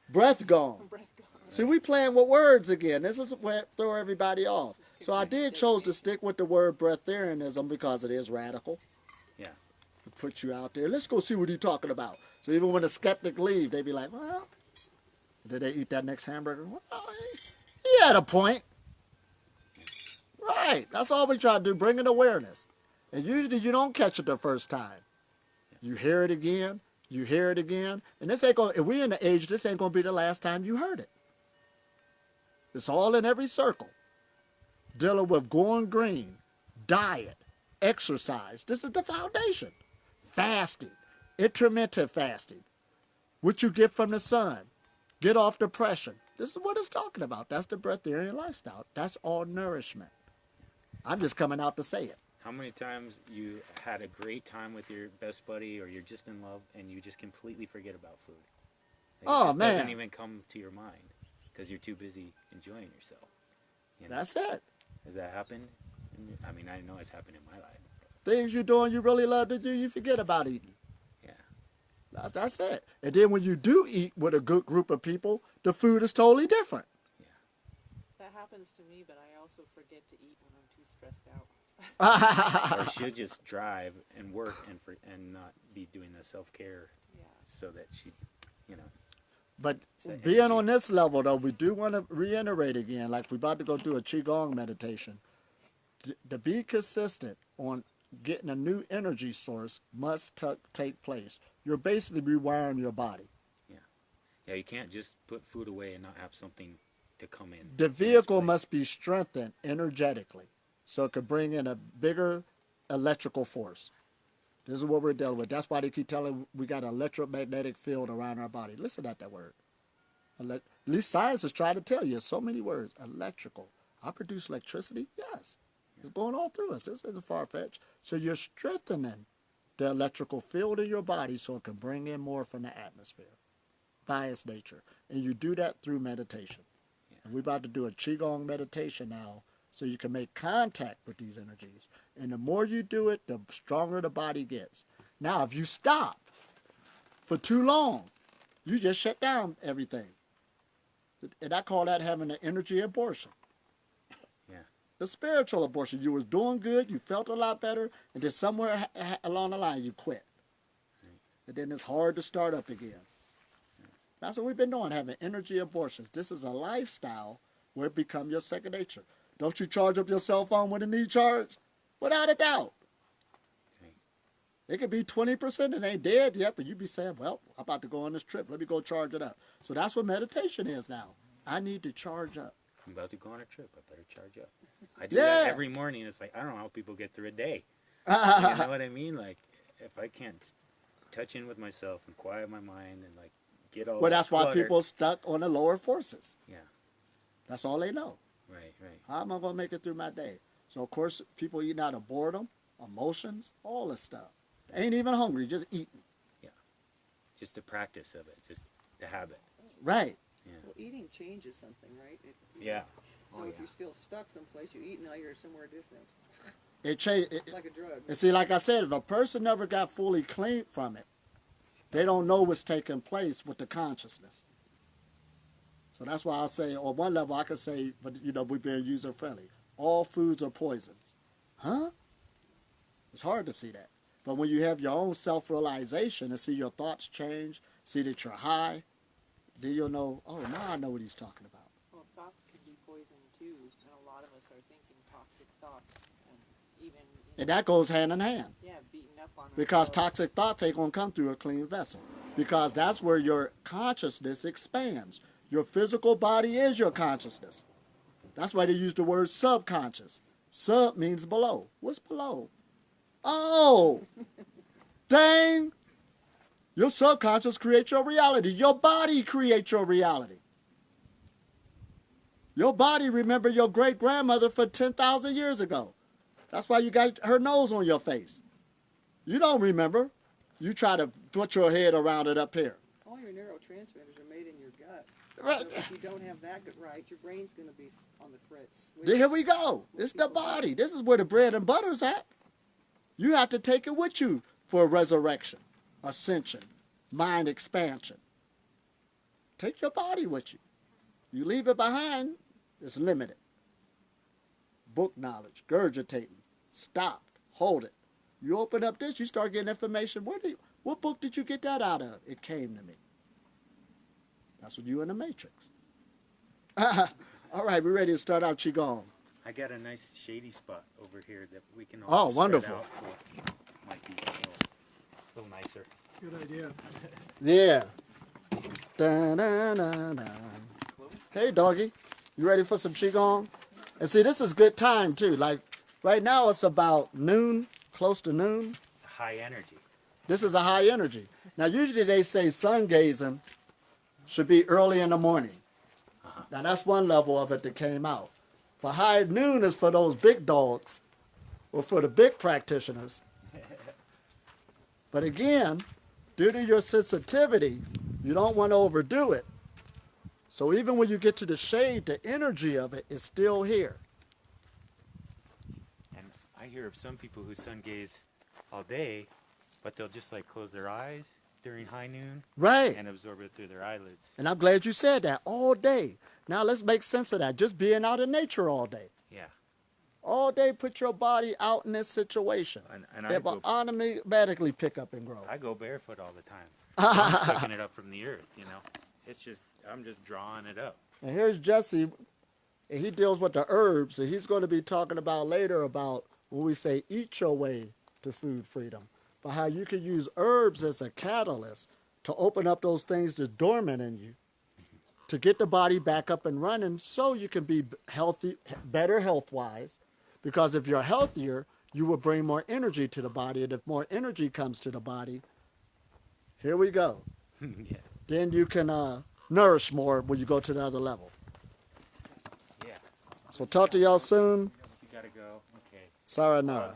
Breath gong. Breath gong. See, we playing with words again. This is what throw everybody off. So I did chose to stick with the word breatharianism because it is radical. Yeah. To put you out there. Let's go see what he's talking about. So even when a skeptic leave, they be like, well, did they eat that next hamburger? Well, he had a point. Right. That's all we try to do, bring an awareness. And usually you don't catch it the first time. You hear it again. You hear it again. And this ain't going, if we in the age, this ain't going to be the last time you heard it. It's all in every circle. Dealing with going green, diet, exercise. This is the foundation. Fasting, intermittent fasting. What you get from the sun. Get off depression. This is what it's talking about. That's the breatharian lifestyle. That's all nourishment. I'm just coming out to say it. How many times you had a great time with your best buddy or you're just in love and you just completely forget about food? Like, Oh, it just man. doesn't even come to your mind because you're too busy enjoying yourself. You know? That's it. Has that happened? I mean, I know it's happened in my life. Things you're doing you really love to do, you forget about eating. Yeah. That's it. And then when you do eat with a good group of people, the food is totally different. That happens to me, but I also forget to eat when I'm too stressed out. Or she'll just drive and work and not be doing the self-care Yeah. so that she, you know. But the being energy. on this level, though, we do want to reiterate again, like we're about to go do a Qigong meditation. To be consistent on getting a new energy source must take place. You're basically rewiring your body. Yeah, you can't just put food away and not have something to come in. The in its vehicle place. must be strengthened energetically so it could bring in a bigger electrical force. This is what we're dealing with. That's why they keep telling we got an electromagnetic field around our body. Listen at that word. At least science is trying to tell you. So many words. Electrical. I produce electricity? Yes. It's going all through us. This isn't far-fetched. So you're strengthening the electrical field in your body so it can bring in more from the atmosphere by its nature. And you do that through meditation. And we're about to do a Qigong meditation now so you can make contact with these energies. And the more you do it, the stronger the body gets. Now, if you stop for too long, you just shut down everything. And I call that having an energy abortion. Yeah. The spiritual abortion. You was doing good, you felt a lot better, and then somewhere along the line you quit. And then it's hard to start up again. That's what we've been doing, having energy abortions. This is a lifestyle where it becomes your second nature. Don't you charge up your cell phone when it needs charge? Without a doubt. Right. It could be 20%, it ain't dead yet, but you'd be saying, well, I'm about to go on this trip. Let me go charge it up. So that's what meditation is now. I need to charge up. I'm about to go on a trip. I better charge up. I do Yeah. that every morning. It's like, I don't know how people get through a day. You know what I mean? Like, if I can't touch in with myself and quiet my mind and, like, get all Well, that that's why clutter. people stuck on the lower forces. Yeah. That's all they know. Right, right. How am I going to make it through my day? So, of course, people eating out of boredom, emotions, all this stuff. They ain't even hungry, just eating. Just the practice of it. Just the habit. Right. Yeah. Well, eating changes something, right? Yeah. So Oh, if yeah. you feel stuck someplace, you eat, now you're somewhere different. It's Like a drug. and see, like I said, if a person never got fully clean from it, they don't know what's taking place with the consciousness. So that's why I say, on one level, I could say, but we're being user friendly. All foods are poisons. Huh? It's hard to see that. But when you have your own self-realization and see your thoughts change, see that you're high, then you'll know, oh, now I know what he's talking about. Well, thoughts can be poison too, and a lot of us are thinking toxic thoughts, and even And that goes hand in hand. yeah, beating up on Because ourselves. toxic thoughts ain't going to come through a clean vessel. Because that's where your consciousness expands. Your physical body is your consciousness. That's why they use the word subconscious. Sub means below. What's below? Oh, dang. Your subconscious creates your reality. Your body creates your reality. Your body remember your great-grandmother for 10,000 years ago. That's why you got her nose on your face. You don't remember. You try to put your head around it up here. All your neurotransmitters are made in your gut. Right. So if you don't have that right, your brain's going to be on the fritz. Here we go. It's the body. This is where the bread and butter's at. You have to take it with you for resurrection, ascension, mind expansion. Take your body with you. You leave it behind, it's limited. Book knowledge, gurgitating, stopped, hold it. You open up this, you start getting information. What book did you get that out of? It came to me. That's what you in the Matrix. All right, we're ready to start our Qigong. I got a nice shady spot over here that we can Oh, all spread wonderful. out for. Might be a little nicer. Good idea. Yeah. Da-da-da-da. Hey, doggy. You ready for some Qigong? And see, this is good time, too. Like, right now it's about noon, close to noon. High energy. This is a high energy. Now, usually they say sun gazing should be early in the morning. Now, that's one level of it that came out. But high noon is for those big dogs or for the big practitioners. But again, due to your sensitivity, you don't want to overdo it. So even when you get to the shade, the energy of it is still here. And I hear of some people who sun gaze all day, but they'll just like close their eyes during high noon Right. and absorb it through their eyelids. And I'm glad you said that, all day. Now let's make sense of that. Just being out in nature all day. Yeah. All day, put your body out in this situation. And I It will automatically pick up and grow. go barefoot all the time. I'm sucking it up from the earth, you know. It's just, I'm just drawing it up. And here's Jesse, and he deals with the herbs, and he's going to be talking about later about when we say eat your way to food freedom, but how you can use herbs as a catalyst to open up those things that's dormant in you, to get the body back up and running so you can be healthy, better health-wise, because if you're healthier, you will bring more energy to the body, and if more energy comes to the body, here we go. Yeah. Then you can nourish more when you go to the other level. Yeah. So talk to y'all soon. You gotta go. Okay. Sayonara.